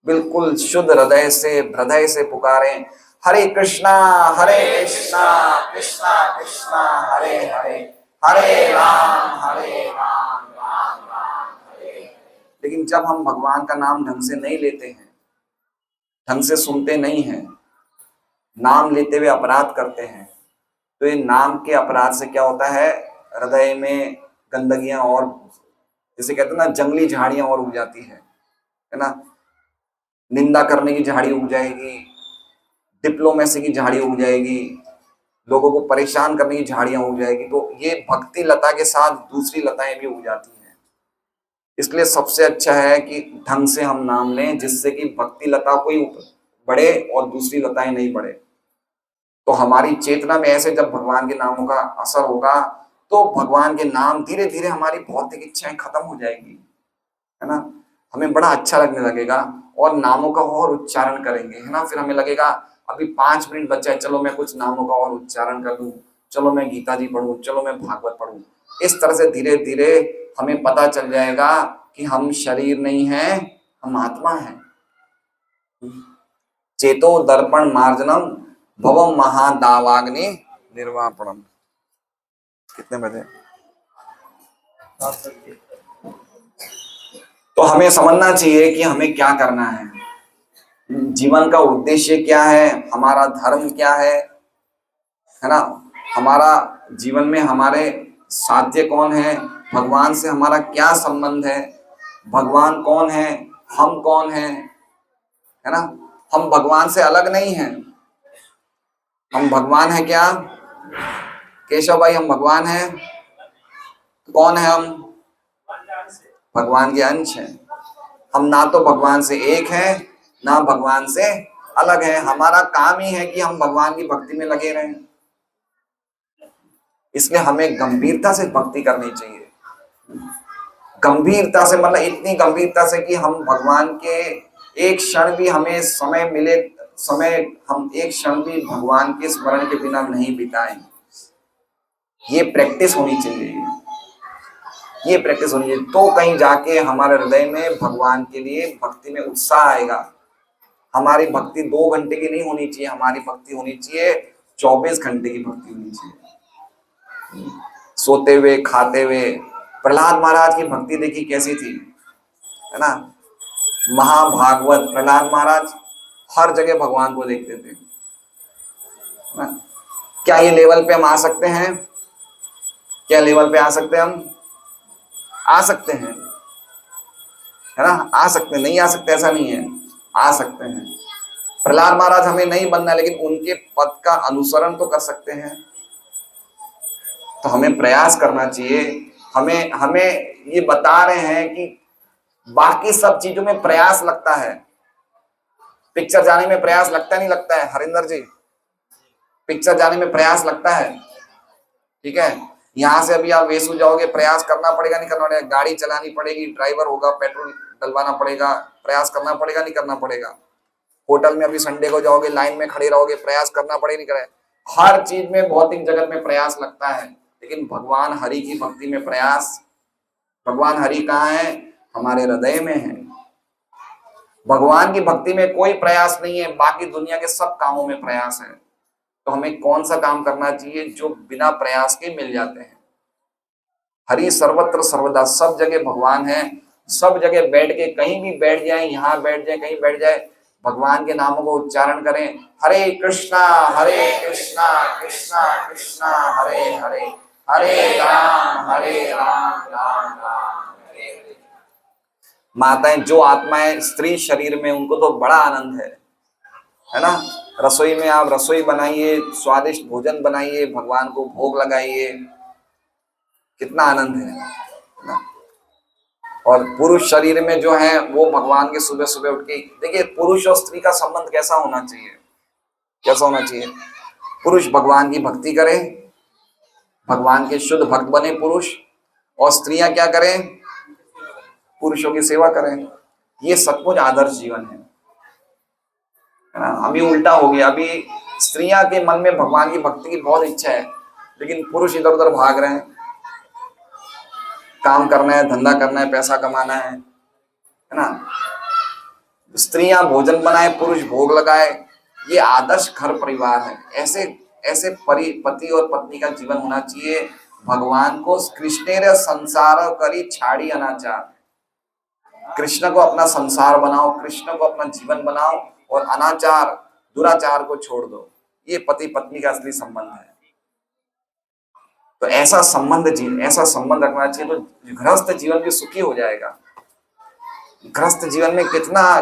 A: बिल्कुल शुद्ध हृदय से पुकारें, हरे कृष्णा कृष्णा कृष्णा हरे हरे, हरे राम राम राम हरे। लेकिन जब हम भगवान का नाम ढंग से नहीं लेते हैं, ढंग से सुनते नहीं हैं, नाम लेते हुए अपराध करते हैं, तो ये नाम के अपराध से क्या होता है? हृदय में गंदगियां और, जैसे कहते हैं ना, जंगली झाड़ियां और उग जाती है ना। निंदा करने की झाड़ी उग जाएगी, डिप्लोमेसी की झाड़ी उग जाएगी, लोगों को परेशान करने की झाड़ियां उग जाएगी। तो ये भक्ति लता के साथ दूसरी लताएं भी उग जाती हैं। इसलिए सबसे अच्छा है कि ढंग से हम नाम लें, जिससे कि भक्ति लता कोई बढ़े और दूसरी लताएं नहीं बढ़े। तो हमारी चेतना में ऐसे जब भगवान के नामों का असर होगा, तो भगवान के नाम धीरे धीरे हमारी भौतिक इच्छाएं खत्म हो जाएंगी, है ना। हमें बड़ा अच्छा लगने लगेगा और नामों का और उच्चारण करेंगे, है ना। फिर हमें लगेगा अभी 5 मिनट बचा है, चलो मैं कुछ नामों का और उच्चारण कर लूं, चलो मैं गीता जी पढ़ूं, चलो मैं भागवत पढ़ूं। इस तरह से धीरे धीरे हमें पता चल जाएगा कि हम शरीर नहीं है, हम आत्मा है। चेतो दर्पण मार्जनम भवम महादावाग्नि निर्वापणम। कितने बजे? तो हमें समझना चाहिए कि हमें क्या करना है, जीवन का उद्देश्य क्या है, हमारा धर्म क्या है ना, हमारा जीवन में हमारे साध्य कौन है, भगवान से हमारा क्या संबंध है, भगवान कौन है, हम कौन है ना। हम भगवान से अलग नहीं हैं, हम भगवान है क्या केशव भाई? हम भगवान हैं। कौन है हम? भगवान के अंश हैं। हम ना तो भगवान से एक हैं ना भगवान से अलग है। हमारा काम ही है कि हम भगवान की भक्ति में लगे रहें। इसलिए हमें गंभीरता से भक्ति करनी चाहिए। गंभीरता से मतलब इतनी गंभीरता से कि हम भगवान के एक क्षण भी हमें समय मिले, हम एक क्षण भी भगवान के स्मरण के बिना नहीं बिताएं। ये प्रैक्टिस होनी चाहिए, ये प्रैक्टिस होनी चाहिए। तो कहीं जाके हमारे हृदय में भगवान के लिए भक्ति में उत्साह आएगा। हमारी भक्ति 2 घंटे की नहीं होनी चाहिए, हमारी भक्ति होनी चाहिए 24 घंटे की भक्ति होनी चाहिए। सोते हुए खाते हुए प्रहलाद महाराज की भक्ति देखी कैसी थी, है ना। महाभागवत प्रहलाद महाराज हर जगह भगवान को देखते थे, है ना। क्या ये लेवल पे हम आ सकते हैं? क्या लेवल पे आ सकते हैं हम? आ सकते हैं, है ना, आ सकते हैं। नहीं आ सकते ऐसा नहीं है, आ सकते हैं। प्रहलाद महाराज हमें नहीं बनना, लेकिन उनके पद का अनुसरण तो कर सकते हैं। तो हमें प्रयास करना चाहिए। हमें हमें ये बता रहे हैं कि बाकी सब चीजों में प्रयास लगता है, पिक्चर जाने में प्रयास लगता नहीं लगता है हरिंदर जी? पिक्चर जाने में प्रयास लगता है, ठीक है। यहाँ से अभी आप वेसू जाओगे, प्रयास करना पड़ेगा नहीं करना पड़ेगा? गाड़ी चलानी पड़ेगी, ड्राइवर होगा, पेट्रोल डलवाना पड़ेगा, प्रयास करना पड़ेगा नहीं करना पड़ेगा? होटल में अभी संडे को जाओगे, लाइन में खड़े रहोगे, प्रयास करना पड़ेगा नहीं करेगा? हर चीज में भौतिक जगत में प्रयास लगता है, लेकिन भगवान हरि की भक्ति में प्रयास, भगवान हरि कहाँ है? हमारे हृदय में है। भगवान की भक्ति में कोई प्रयास नहीं है, बाकी दुनिया के सब कामों में प्रयास है। तो हमें कौन सा काम करना चाहिए जो बिना प्रयास के मिल जाते हैं? हरि सर्वत्र सर्वदा, सब जगह भगवान है। सब जगह बैठ के, कहीं भी बैठ जाए, यहाँ बैठ जाए, कहीं बैठ जाए, भगवान के नामों को उच्चारण करें। हरे कृष्णा कृष्णा कृष्णा हरे हरे, हरे राम राम राम हरे हरे। माताएं, जो आत्माएं स्त्री शरीर में, उनको तो बड़ा आनंद है ना। रसोई में आप रसोई बनाइए, स्वादिष्ट भोजन बनाइए, भगवान को भोग लगाइए, कितना आनंद है ना। और पुरुष शरीर में जो है वो भगवान के सुबह सुबह उठ के, देखिए पुरुष और स्त्री का संबंध कैसा होना चाहिए, कैसा होना चाहिए? पुरुष भगवान की भक्ति करे, भगवान के शुद्ध भक्त बने पुरुष, और स्त्रियां क्या करें? पुरुषों की सेवा करें। ये सचमुच आदर्श जीवन है ना। अभी उल्टा हो गया, अभी स्त्रियां के मन में भगवान की भक्ति की बहुत इच्छा है, लेकिन पुरुष इधर उधर भाग रहे हैं। काम करना है, धंधा करना है, पैसा कमाना है ना। स्त्रियां भोजन बनाए, पुरुष भोग लगाए। ये आदर्श घर परिवार है। ऐसे ऐसे पति और पत्नी का जीवन होना चाहिए। भगवान को कृष्णेर संसार करी छाड़ी अनाचार, कृष्ण को अपना संसार बनाओ, कृष्ण को अपना जीवन बनाओ, और अनाचार दुराचार को छोड़ दो। ये पति पत्नी का असली संबंध है। तो ऐसा संबंध रखना चाहिए, तो गृहस्थ जीवन भी सुखी हो जाएगा। गृहस्थ जीवन में कितना,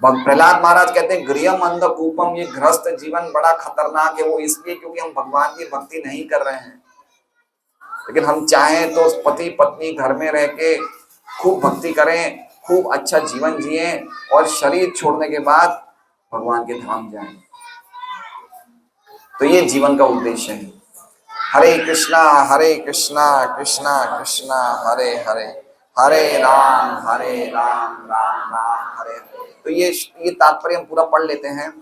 A: प्रहलाद महाराज कहते हैं गृहम अंधकूपम, ये गृहस्थ जीवन बड़ा खतरनाक है। वो इसलिए क्योंकि हम भगवान की भक्ति नहीं कर रहे हैं। लेकिन हम चाहें तो पति पत्नी घर में रह के खूब भक्ति करें, खूब अच्छा जीवन जिए, और शरीर छोड़ने के बाद भगवान के धाम जाएं। तो ये जीवन का उद्देश्य है। हरे कृष्णा कृष्णा कृष्णा हरे हरे, हरे राम राम राम हरे हरे। तो ये तात्पर्य हम पूरा पढ़ लेते हैं।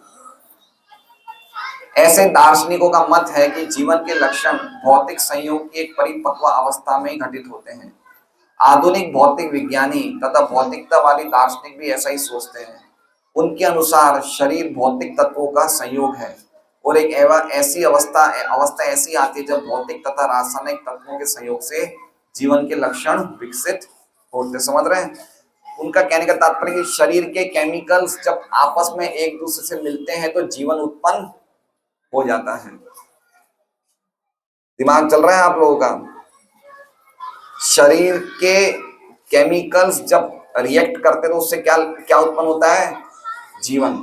A: ऐसे दार्शनिकों का मत है कि जीवन के लक्षण भौतिक संयोग की एक परिपक्व अवस्था में ही घटित होते हैं। आधुनिक भौतिक विज्ञानी तथा भौतिकतावादी दार्शनिक भी ऐसा ही सोचते हैं। उनके अनुसार शरीर भौतिक तत्वों का संयोग है और एक ऐसी अवस्था ऐसी आती है जब भौतिक तथा रासायनिक तत्वों के संयोग से जीवन के लक्षण विकसित होते। समझ रहे हैं? उनका कहने का तात्पर्य कि शरीर के केमिकल्स जब आपस में एक दूसरे से मिलते हैं तो जीवन उत्पन्न हो जाता है। दिमाग चल रहा है आप लोगों का? शरीर के केमिकल्स जब रिएक्ट करते तो उससे क्या क्या उत्पन्न होता है? जीवन।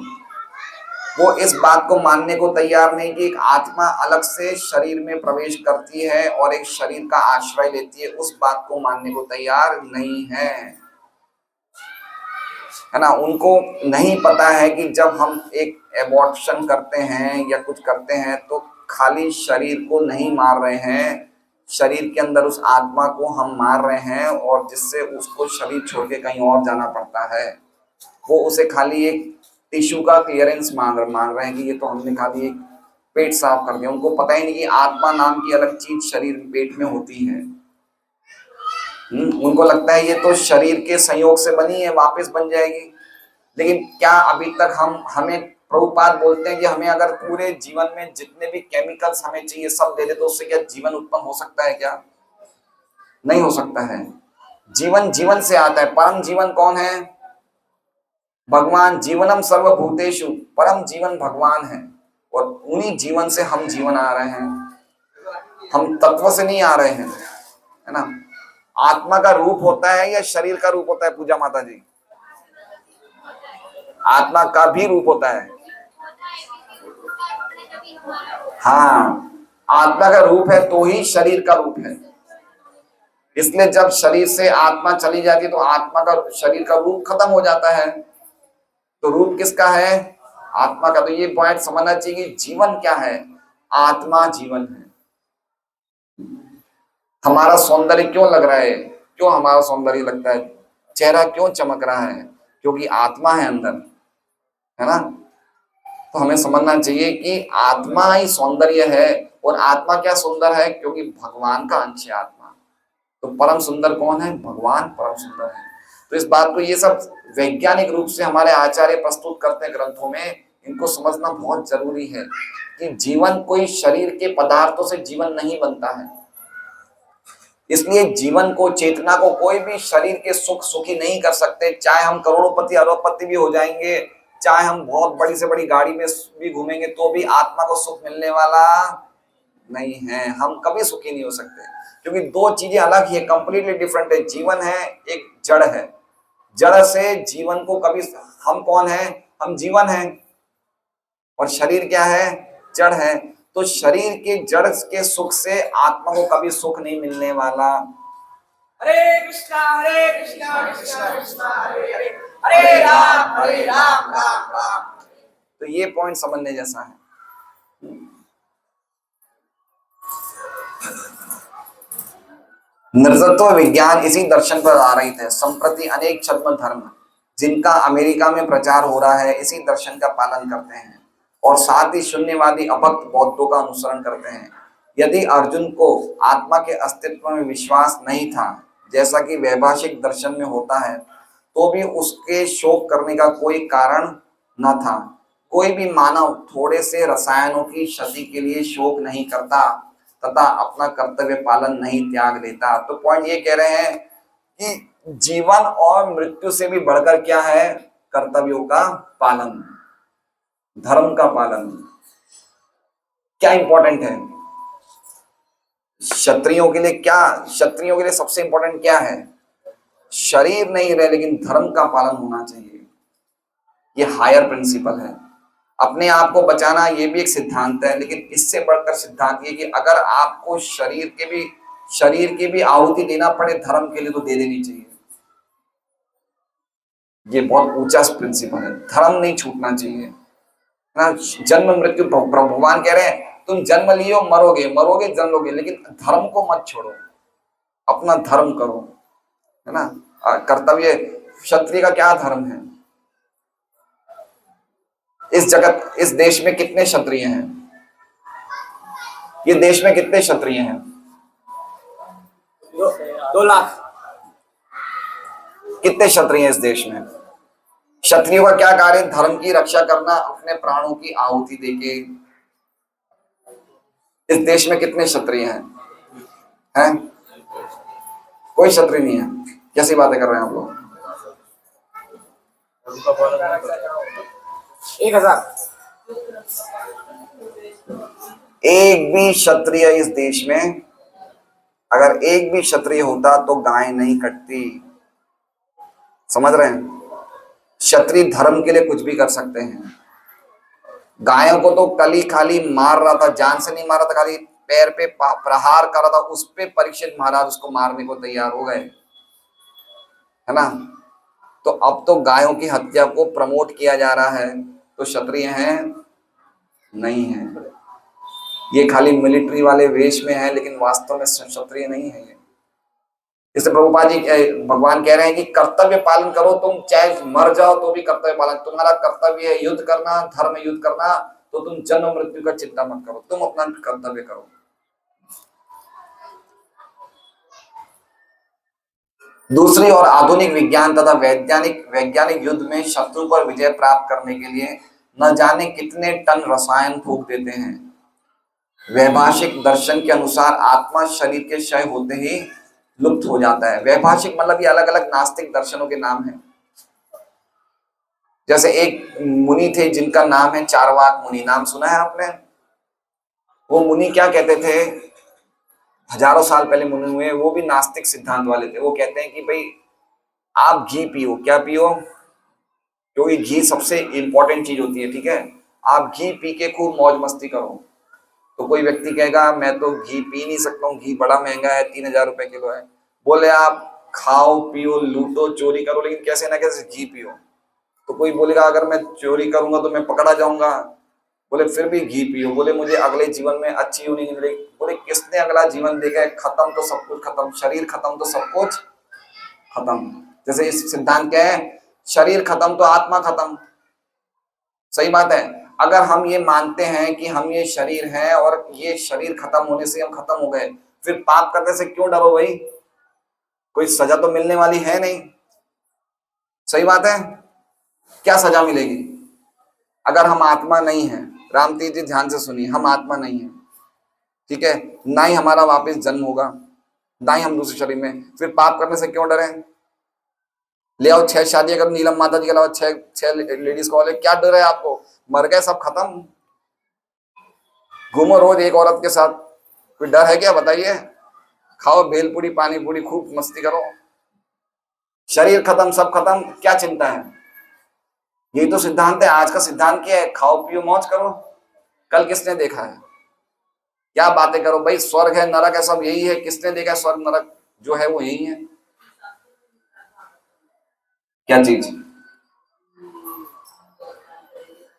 A: वो इस बात को मानने को तैयार नहीं कि एक आत्मा अलग से शरीर में प्रवेश करती है और एक शरीर का आश्रय लेती है, उस बात को मानने को तैयार नहीं है, है ना। उनको नहीं पता है कि जब हम एक एबॉर्शन करते हैं या कुछ करते हैं तो खाली शरीर को नहीं मार रहे हैं, शरीर के अंदर उस आत्मा को हम मार रहे हैं और जिससे उसको शरीर छोड़ के कहीं और जाना पड़ता है। वो उसे खाली एक टिश्यू का क्लियरेंस मान रहे हैं कि ये तो हमने खाली एक पेट साफ कर दिया। उनको पता ही नहीं कि आत्मा नाम की अलग चीज शरीर पेट में होती है। उनको लगता है ये तो शरीर के संयोग से बनी है, वापस बन जाएगी। लेकिन क्या अभी तक हमें प्रभुपाद बोलते हैं कि हमें अगर पूरे जीवन में जितने भी केमिकल्स हमें चाहिए सब दे दे तो उससे क्या जीवन उत्पन्न हो सकता है? क्या नहीं हो सकता है। जीवन जीवन से आता है। परम जीवन कौन है? भगवान। जीवनम सर्वभूतेषु, परम जीवन भगवान है और उन्हीं जीवन से हम जीवन आ रहे हैं, हम तत्व से नहीं आ रहे हैं, है ना। आत्मा का रूप होता है या शरीर का रूप होता है? पूजा माता जी, आत्मा का भी रूप होता है। हाँ, आत्मा का रूप है तो ही शरीर का रूप है। इसलिए जब शरीर से आत्मा चली जाती है तो आत्मा का शरीर का रूप खत्म हो जाता है। तो रूप किसका है? आत्मा का। तो ये पॉइंट समझना चाहिए कि जीवन क्या है? आत्मा जीवन है। हमारा सौंदर्य क्यों लग रहा है? क्यों हमारा सौंदर्य लगता है? चेहरा क्यों चमक रहा है? क्योंकि आत्मा है अंदर, है ना। तो हमें समझना चाहिए कि आत्मा ही सौंदर्य है। और आत्मा क्या सुंदर है? क्योंकि भगवान का अंश है आत्मा। तो परम सुंदर कौन है? भगवान परम सुंदर है। तो इस बात को ये सब वैज्ञानिक रूप से हमारे आचार्य प्रस्तुत करते हैं ग्रंथों में। इनको समझना बहुत जरूरी है कि जीवन कोई शरीर के पदार्थों से जीवन नहीं बनता है। इसलिए जीवन को, चेतना को कोई भी शरीर के सुख सुखी नहीं कर सकते। चाहे हम करोड़पति अरबपति भी हो जाएंगे, चाहे हम बहुत बड़ी से बड़ी गाड़ी में भी घूमेंगे, तो भी आत्मा को सुख मिलने वाला नहीं है। हम कभी सुखी नहीं हो सकते क्योंकि दो चीजें अलग ही है, कंप्लीटली डिफरेंट है। जीवन है, एक जड़ है। जड़ से जीवन को कभी, हम कौन है? हम जीवन है। और शरीर क्या है? जड़ है। तो शरीर के जड़ के सुख से आत्मा को कभी सुख नहीं मिलने वाला।
B: हरे कृष्णा कृष्णा कृष्णा हरे हरे, हरे राम राम राम।
A: तो ये पॉइंट समझने जैसा है। नृतत्व विज्ञान इसी दर्शन पर आधारित है। संप्रति अनेक छद्म धर्म जिनका अमेरिका में प्रचार हो रहा है इसी दर्शन का पालन करते हैं और साथ ही शून्यवादी अभक्त बौद्धों का अनुसरण करते हैं। यदि अर्जुन को आत्मा के अस्तित्व में विश्वास नहीं था, जैसा कि वैभाषिक दर्शन में होता है, तो भी उसके शोक करने का कोई कारण न था। कोई भी मानव थोड़े से रसायनों की क्षति के लिए शोक नहीं करता तथा अपना कर्तव्य पालन नहीं त्याग देता। तो पॉइंट ये कह रहे हैं कि जीवन और मृत्यु से भी बढ़कर क्या है? कर्तव्यों का पालन, धर्म का पालन। क्या इंपॉर्टेंट है क्षत्रियों के लिए? क्या क्षत्रियों के लिए सबसे इंपॉर्टेंट क्या है? शरीर नहीं रहे लेकिन धर्म का पालन होना चाहिए। ये हायर प्रिंसिपल है। अपने आप को बचाना ये भी एक सिद्धांत है, लेकिन इससे बढ़कर सिद्धांत ये कि अगर आपको शरीर की भी आहुति देना पड़े धर्म के लिए तो दे देनी चाहिए। ये बहुत ऊंचा प्रिंसिपल है। धर्म नहीं छूटना चाहिए ना। जन्म मृत्यु, भगवान कह रहे हैं तुम जन्म लियो मरोगे, मरोगे जन्म लोगे, लेकिन धर्म को मत छोड़ो, अपना धर्म करो, है ना। कर्तव्य, क्षत्रिय का क्या धर्म है? इस जगत, इस देश में कितने क्षत्रिय हैं? ये देश में कितने क्षत्रिय हैं?
B: 2 लाख।
A: कितने क्षत्रिय हैं इस देश में? क्षत्रियों का क्या कार्य? धर्म की रक्षा करना, अपने प्राणों की आहुति देके। इस देश में कितने क्षत्रिय हैं? कोई क्षत्रिय नहीं है। कैसी बातें कर रहे हैं आप लोग?
B: 1000।
A: एक भी क्षत्रिय इस देश में, अगर एक भी क्षत्रिय होता तो गाय नहीं कटती। समझ रहे हैं? क्षत्रिय धर्म के लिए कुछ भी कर सकते हैं। गायों को तो कल ही खाली मार रहा था, जान से नहीं मार रहा था, खाली पैर पे प्रहार कर रहा था, उस पे परीक्षित महाराज उसको मारने को तैयार हो गए, है ना। तो अब तो गायों की हत्या को प्रमोट किया जा रहा है, तो क्षत्रिय हैं? नहीं है। ये खाली मिलिट्री वाले वेश में है, लेकिन वास्तव में क्षत्रिय नहीं है ये। जैसे प्रभुपाद जी भगवान कह रहे हैं कि कर्तव्य पालन करो, तुम चाहे मर जाओ तो भी कर्तव्य पालन। तुम्हारा कर्तव्य है युद्ध करना, धर्म युद्ध करना, तो तुम जन्म मृत्यु का चिंता मत करो, तुम अपना कर्तव्य करो। दूसरी और आधुनिक विज्ञान तथा वैज्ञानिक युद्ध में शत्रु पर विजय प्राप्त करने के लिए न जाने कितने टन रसायन फूंक देते हैं। वैभाषिक दर्शन के अनुसार आत्मा शरीर के क्षय होते ही लुप्त हो जाता है। वैभाषिक मतलब ये अलग अलग नास्तिक दर्शनों के नाम है। जैसे एक मुनि थे जिनका नाम है चारवाक मुनि, नाम सुना है आपने? वो मुनि क्या कहते थे? हजारों साल पहले मुनि हुए, वो भी नास्तिक सिद्धांत वाले थे। वो कहते हैं कि भाई आप घी पियो। क्या पियो? क्योंकि घी सबसे इंपॉर्टेंट चीज होती है, ठीक है। आप घी पी के खूब मौज मस्ती करो। तो कोई व्यक्ति कहेगा मैं तो घी पी नहीं सकता हूँ, घी बड़ा महंगा है, 3000 रुपए किलो है। बोले आप खाओ पियो लूटो चोरी करो, लेकिन कैसे ना कैसे घी पियो। तो कोई बोलेगा अगर मैं चोरी करूंगा तो मैं पकड़ा जाऊंगा। बोले फिर भी घी पियो। बोले मुझे अगले जीवन में अच्छी यूं नहीं मिलेगी। बोले किसने अगला जीवन देखा है? खत्म तो सब कुछ खत्म, शरीर खत्म तो सब कुछ खत्म। जैसे इस सिद्धांत क्या है? शरीर खत्म तो आत्मा खत्म। सही बात है। अगर हम ये मानते हैं कि हम ये शरीर हैं और ये शरीर खत्म होने से हम खत्म हो गए, फिर पाप करने से क्यों डरो भाई? कोई सजा तो मिलने वाली है नहीं। सही बात है। क्या सजा मिलेगी अगर हम आत्मा नहीं है? रामतीर्थ जी ध्यान से सुनिए, हम आत्मा नहीं है, ठीक है। ना ही हमारा वापस जन्म होगा, ना ही हम दूसरे शरीर में, फिर पाप करने से क्यों डरे? ले आओ 6 शादी अगर नीलम माता जी के अलावा 6 लेडीज को, क्या डर है आपको? मर गए सब खत्म, घूमो रोज एक औरत के साथ, कोई डर है क्या? बताइए। खाओ भेलपूरी पानी पूरी खूब मस्ती करो, शरीर खत्म सब खत्म, क्या चिंता है? यही तो सिद्धांत है। आज का सिद्धांत क्या है? खाओ पियो मौज करो। कल किसने देखा है? क्या बातें करो भाई, स्वर्ग है नरक है सब यही है। किसने देखा है स्वर्ग नरक? जो है वो यही है। क्या चीज?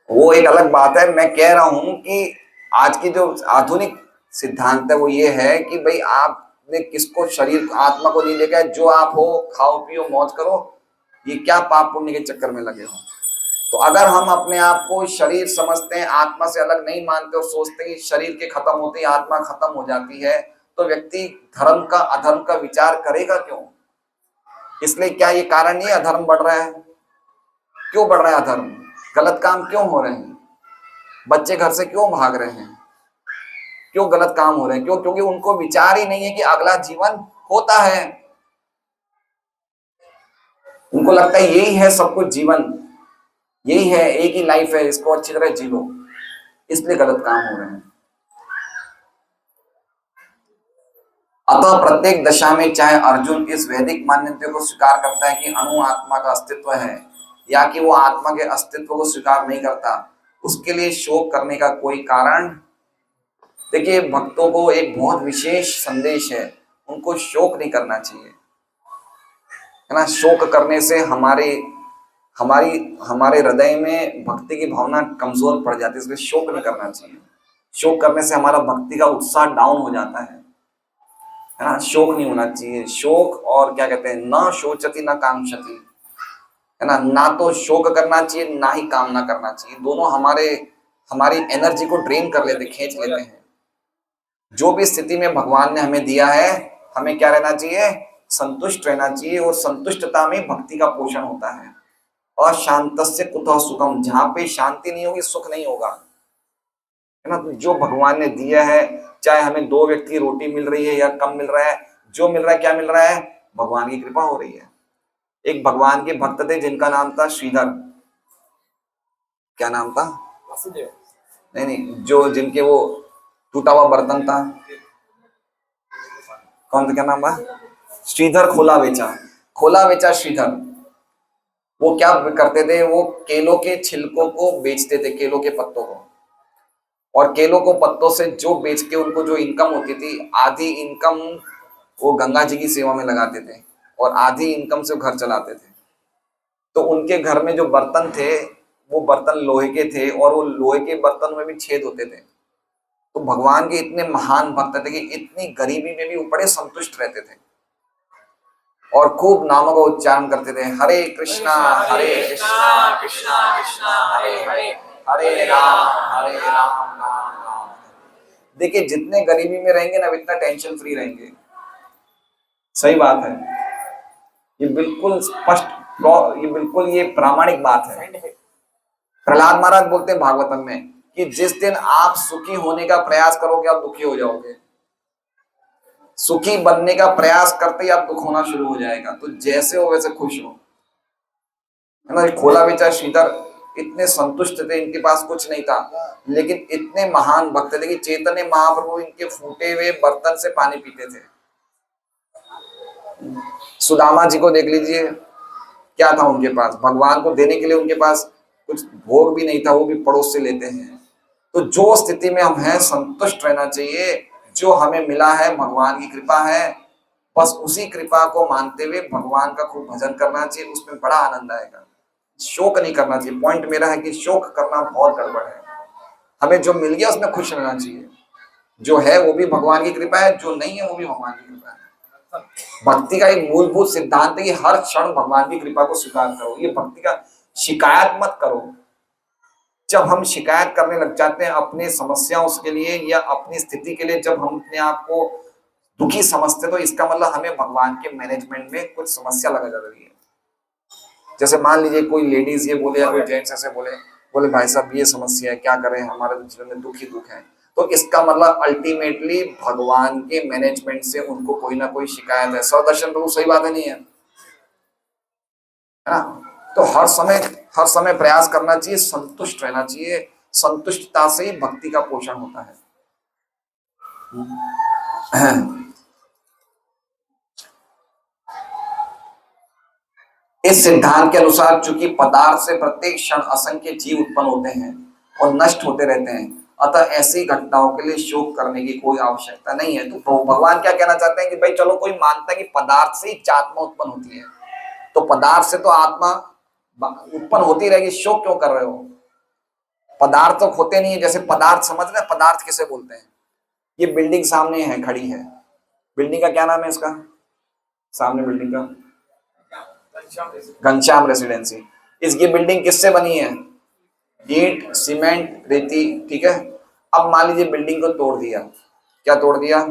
A: वो एक अलग बात है। मैं कह रहा हूं कि आज की जो आधुनिक सिद्धांत है वो ये है कि भाई आपने किसको शरीर आत्मा को नहीं देखा है। जो आप हो खाओ पियो मौज करो, ये क्या पाप पुण्य के चक्कर में लगे हो? तो अगर हम अपने आप को शरीर समझते हैं, आत्मा से अलग नहीं मानते और सोचते हैं कि शरीर के खत्म होते ही आत्मा खत्म हो जाती है, तो व्यक्ति धर्म का अधर्म का विचार करेगा क्यों? इसलिए क्या ये कारण नहीं अधर्म बढ़ रहा है? क्यों बढ़ रहा है अधर्म? गलत काम क्यों हो रहे हैं? बच्चे घर से क्यों भाग रहे हैं? क्यों गलत काम हो रहे हैं? क्यों? क्योंकि उनको विचार ही नहीं है कि अगला जीवन होता है। उनको लगता है यही है सब कुछ, जीवन यही है, एक ही लाइफ है, इसको अच्छी तरह जी लो। इसलिए गलत काम हो रहे हैं। अतः प्रत्येक दशा में चाहे अर्जुन इस वैदिक मान्यता को स्वीकार करता है कि अणु आत्मा का अस्तित्व है, या कि वो आत्मा के अस्तित्व को स्वीकार नहीं करता, उसके लिए शोक करने का कोई कारण। देखिए भक्तों को एक बहुत विशेष संदेश है, उनको शोक नहीं करना चाहिए, है ना। शोक करने से हमारे हमारी हमारे हृदय में भक्ति की भावना कमजोर पड़ जाती है, इसलिए शोक नहीं करना चाहिए। शोक करने से हमारा भक्ति का उत्साह डाउन हो जाता है ना। शोक नहीं होना चाहिए। शोक और क्या कहते हैं, ना शोचति ना कांक्षति, है ना। ना तो शोक करना चाहिए ना ही कामना करना चाहिए। दोनों हमारी एनर्जी को ड्रेन कर लेते, खींच लेते हैं। जो भी स्थिति में भगवान ने हमें दिया है, हमें क्या रहना चाहिए? संतुष्ट रहना चाहिए, और संतुष्टता में भक्ति का पोषण होता है। अशांतस्य कुतः सुखम, जहां पे शांति नहीं होगी सुख नहीं होगा, है ना। तो जो भगवान ने दिया है, चाहे हमें दो व्यक्ति रोटी मिल रही है या कम मिल रहा है, जो मिल रहा है क्या मिल रहा है, भगवान की कृपा हो रही है। एक भगवान के भक्त थे जिनका नाम था श्रीधर। क्या नाम था?
B: वासुदेव।
A: नहीं नहीं, जो जिनके वो टूटा हुआ बर्तन था, कौन था, क्या नाम था? श्रीधर खोला बेचा, खोला बेचा श्रीधर। वो क्या करते थे, वो केलों के छिलकों को बेचते थे, केलों के पत्तों को। और केलों को पत्तों से जो बेच के उनको जो इनकम होती थी, आधी इनकम वो गंगा जी की सेवा में लगाते थे और आधी इनकम से घर चलाते थे। तो उनके घर में जो बर्तन थे वो बर्तन लोहे के थे और वो लोहे के बर्तन में भी छेद होते थे। तो भगवान के इतने महान भक्त थे कि इतनी गरीबी में भी वो बड़े संतुष्ट रहते थे और खूब नामों का उच्चारण करते थे, हरे कृष्णा
B: कृष्णा कृष्णा कृष्णा हरे हरे,
A: हरे राम राम राम। देखिए जितने गरीबी में रहेंगे ना उतना टेंशन फ्री रहेंगे। सही बात है, ये बिल्कुल स्पष्ट, ये बिल्कुल ये प्रामाणिक बात है। प्रहलाद महाराज बोलते हैं भागवतम में कि जिस दिन आप सुखी होने का प्रयास करोगे आप दुखी हो जाओगे, सुखी बनने का प्रयास करते ही आप दुख होना शुरू हो जाएगा। तो जैसे हो वैसे खुश हो, है ना। खोला बेचा श्रीधर इतने संतुष्ट थे, इनके पास कुछ नहीं था, लेकिन इतने महान भक्त थे कि चैतन्य महाप्रभु इनके फूटे हुए बर्तन से पानी पीते थे। सुदामा जी को देख लीजिए, क्या था उनके पास, भगवान को देने के लिए उनके पास कुछ भोग भी नहीं था, वो भी पड़ोस से लेते हैं। तो जो स्थिति में हम हैं संतुष्ट रहना चाहिए, जो हमें मिला है भगवान की कृपा है, बस उसी कृपा को मानते हुए भगवान का खूब भजन करना चाहिए, उसमें बड़ा आनंद आएगा। शोक नहीं करना चाहिए। पॉइंट मेरा है कि शोक करना बहुत गड़बड़ है। हमें जो मिल गया उसमें खुश रहना चाहिए, जो है वो भी भगवान की कृपा है, जो नहीं है वो भी भगवान की कृपा है। भक्ति का एक मूलभूत सिद्धांत है कि हर क्षण भगवान की कृपा को स्वीकार करो, ये भक्ति का, शिकायत मत करो। जब हम शिकायत करने लग जाते हैं अपनी समस्याओं के लिए या अपनी स्थिति के लिए, जब हम अपने आप को दुखी समझते तो इसका मतलब हमें भगवान के मैनेजमेंट में कुछ समस्या लगा जा रही है। जैसे मान लीजिए कोई लेडीज ये बोले या कोई जेंट्स ऐसे बोले, बोले भाई साहब ये समस्या है, क्या करें, हमारे जीवन में दुख ही दुख है, तो इसका मतलब अल्टीमेटली भगवान के मैनेजमेंट से उनको कोई ना कोई शिकायत है। सदर्शन प्रभु सही बात है, नहीं है? है ना। तो हर समय प्रयास करना चाहिए, संतुष्ट रहना चाहिए। संतुष्टता से ही भक्ति का पोषण होता है। इस सिद्धांत के अनुसार चूंकि पदार्थ से प्रत्येक क्षण असंख्य जीव उत्पन्न होते हैं और नष्ट होते रहते हैं, अतः ऐसी घटनाओं के लिए शोक करने की कोई आवश्यकता नहीं है। तो भगवान क्या कहना चाहते हैं कि भाई चलो कोई मानता है कि पदार्थ से ही आत्मा उत्पन्न होती है, तो पदार्थ से तो आत्मा उत्पन्न होती रहेगी, शोक क्यों कर रहे हो? पदार्थ तो खोते नहीं है। जैसे पदार्थ समझ रहे, पदार्थ किसे बोलते हैं? ये बिल्डिंग सामने है, खड़ी है, बिल्डिंग का क्या नाम है इसका, सामने बिल्डिंग का? घनश्याम रेसिडेंसी। ये बिल्डिंग किससे बनी है? ईंट सीमेंट रेती, ठीक है। अब मान लीजिए बिल्डिंग को तोड़ दिया, क्या तोड़ दिया,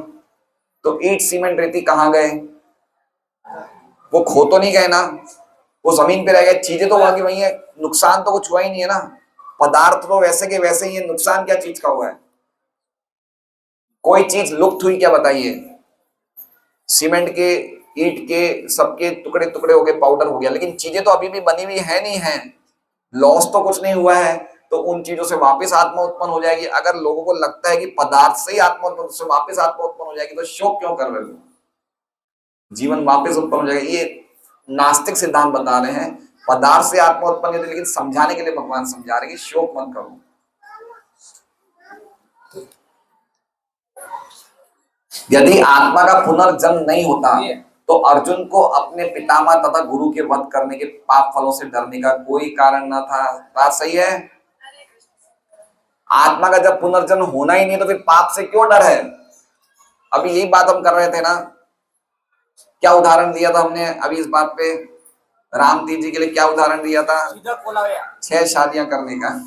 A: तो ईंट सीमेंट रेती कहाँ गए? वो खो तो नहीं गए ना, वो जमीन पे रह गए, चीजें तो वहां की वही है, नुकसान तो कुछ हुआ ही नहीं है ना। पदार्थ तो वैसे के वैसे ही है, नुकसान क्या चीज का हुआ है? कोई चीज लुप्त हुई क्या, बताइए? सीमेंट के, ईंट के, सबके टुकड़े टुकड़े हो गए, पाउडर हो गया, लेकिन चीजें तो अभी भी बनी हुई है, नहीं है, लॉस तो कुछ नहीं हुआ है। तो उन चीजों से वापस आत्मा उत्पन्न हो जाएगी। अगर लोगों को लगता है कि पदार्थ से ही आत्मा उत्पन्न, से वापस आत्मा उत्पन्न हो जाएगी, तो शोक क्यों कर रहे हो? जीवन वापस उत्पन्न हो जाएगा। ये नास्तिक सिद्धांत बता रहे हैं, पदार्थ से आत्मा उत्पन्न होती है, लेकिन समझाने के लिए भगवान समझा रहे हैं कि शोक मत करो। यदि आत्मा का पुनर्जन्म नहीं होता तो अर्जुन को अपने पितामह तथा गुरु के वध करने के पाप फलों से डरने का कोई कारण न था। बात सही है? आत्मा का जब पुनर्जन्म होना ही नहीं तो फिर पाप से क्यों डर है? अभी यही बात हम कर रहे थे ना, क्या उदाहरण दिया था हमने अभी इस बात पे? राम तीज जी के लिए क्या उदाहरण दिया था? 6 शादियां करने का।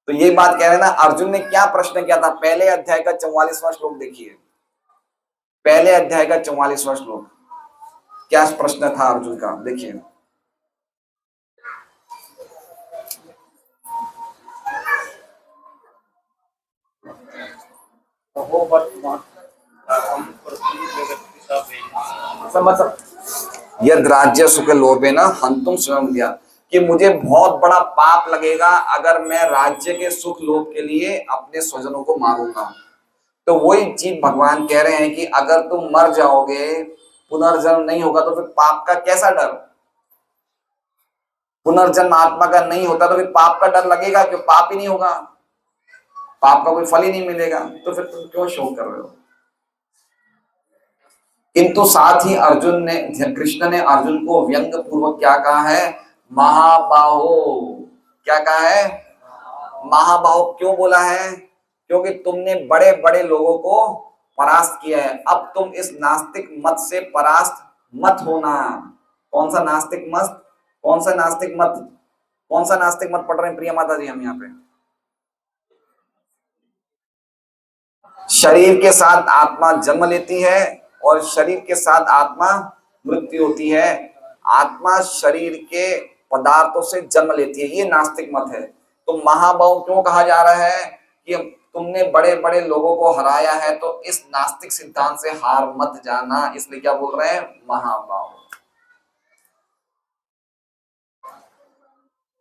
A: तो ये बात कह रहे हैं ना, अर्जुन ने क्या प्रश्न किया था? पहले अध्याय का 44वां श्लोक देखिए, पहले अध्याय का 44वां श्लोक, क्या प्रश्न था अर्जुन का, देखिए।
C: अहो वर्तमान हम प्रति जगत पिता में
A: समझ यद राज्य सुख लोभे न हंतुम स्वयं दिया, कि मुझे बहुत बड़ा पाप लगेगा अगर मैं राज्य के सुख लोभ के लिए अपने स्वजनों को मारूंगा। तो वही चीज भगवान कह रहे हैं कि अगर तुम मर जाओगे, पुनर्जन्म नहीं होगा, तो फिर पाप का कैसा डर? पुनर्जन्म आत्मा का नहीं होता तो फिर पाप का डर लगेगा क्यों? पाप ही नहीं होगा, पाप का कोई फल ही नहीं मिलेगा, तो फिर तुम क्यों शोक कर रहे हो? किंतु साथ ही अर्जुन ने, कृष्ण ने अर्जुन को व्यंग पूर्वक क्या कहा है? महाबाहो। क्या कहा है? महाबाहो क्यों बोला है? क्योंकि तुमने बड़े बड़े लोगों को परास्त किया है, अब तुम इस नास्तिक मत से परास्त मत होना। कौन सा नास्तिक मत? कौन सा नास्तिक मत? कौन सा नास्तिक मत पढ़ रहे हैं प्रिया माता जी हम यहाँ पे? शरीर के साथ आत्मा जन्म लेती है और शरीर के साथ आत्मा मृत्यु होती है। आत्मा शरीर के पदार्थों से जन्म लेती है, ये नास्तिक मत है। तो महाबाहु क्यों कहा जा रहा है कि तुमने बड़े बड़े लोगों को हराया है, तो इस नास्तिक सिद्धांत से हार मत जाना, इसलिए क्या बोल रहे हैं? महाबाहु।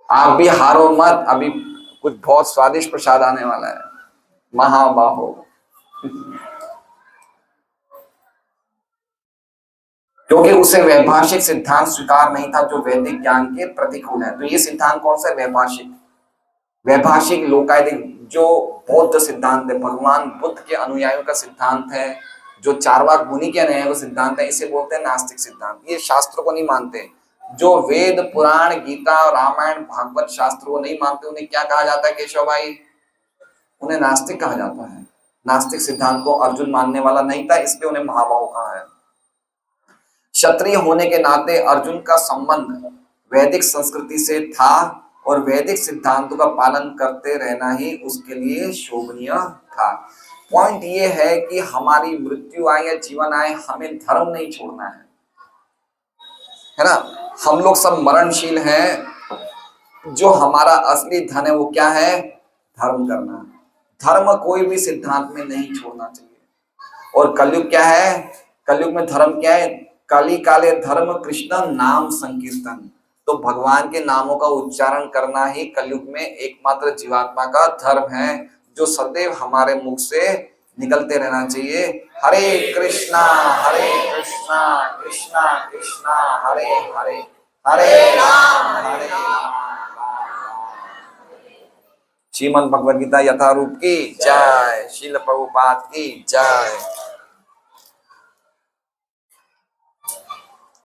A: आप भी हारो मत, अभी कुछ बहुत स्वादिष्ट प्रसाद आने वाला है। महाबाहु क्योंकि उसे वैभाषिक सिद्धांत स्वीकार नहीं था जो वैदिक ज्ञान के प्रतिकूल है। तो ये सिद्धांत कौन सा है? वैभाषिक। वैभाषिक लोकायतिक जो बौद्ध सिद्धांत है, भगवान बुद्ध के अनुयायियों का सिद्धांत है, जो चारवाक मुनि के अनुयायियों का सिद्धांत है, इसे बोलते हैं नास्तिक सिद्धांत। ये शास्त्रों को नहीं मानते, जो वेद पुराण गीता रामायण भागवत शास्त्र को नहीं मानते, उन्हें क्या कहा जाता है केशव भाई? उन्हें नास्तिक कहा जाता है। नास्तिक सिद्धांत को अर्जुन मानने वाला नहीं था, इसलिए उन्हें महाबाहु कहा है। क्षत्रिय होने के नाते अर्जुन का संबंध वैदिक संस्कृति से था और वैदिक सिद्धांतों का पालन करते रहना ही उसके लिए शोभनीय था। पॉइंट ये है कि हमारी मृत्यु आए या जीवन आए, हमें धर्म नहीं छोड़ना है ना। हम लोग सब मरणशील हैं, जो हमारा असली धन है वो क्या है? धर्म करना। धर्म कोई भी सिद्धांत में नहीं छोड़ना चाहिए। और कलयुग क्या है? कलयुग में धर्म क्या है? काली काले धर्म कृष्ण नाम संकीर्तन। तो भगवान के नामों का उच्चारण करना ही कलयुग में एकमात्र जीवात्मा का धर्म है, जो सदैव हमारे मुख से निकलते रहना चाहिए। हरे कृष्णा कृष्णा कृष्णा हरे हरे, हरे राम श्रीमद् भगवद गीता यथारूप की जय। श्रील प्रभुपाद की जय।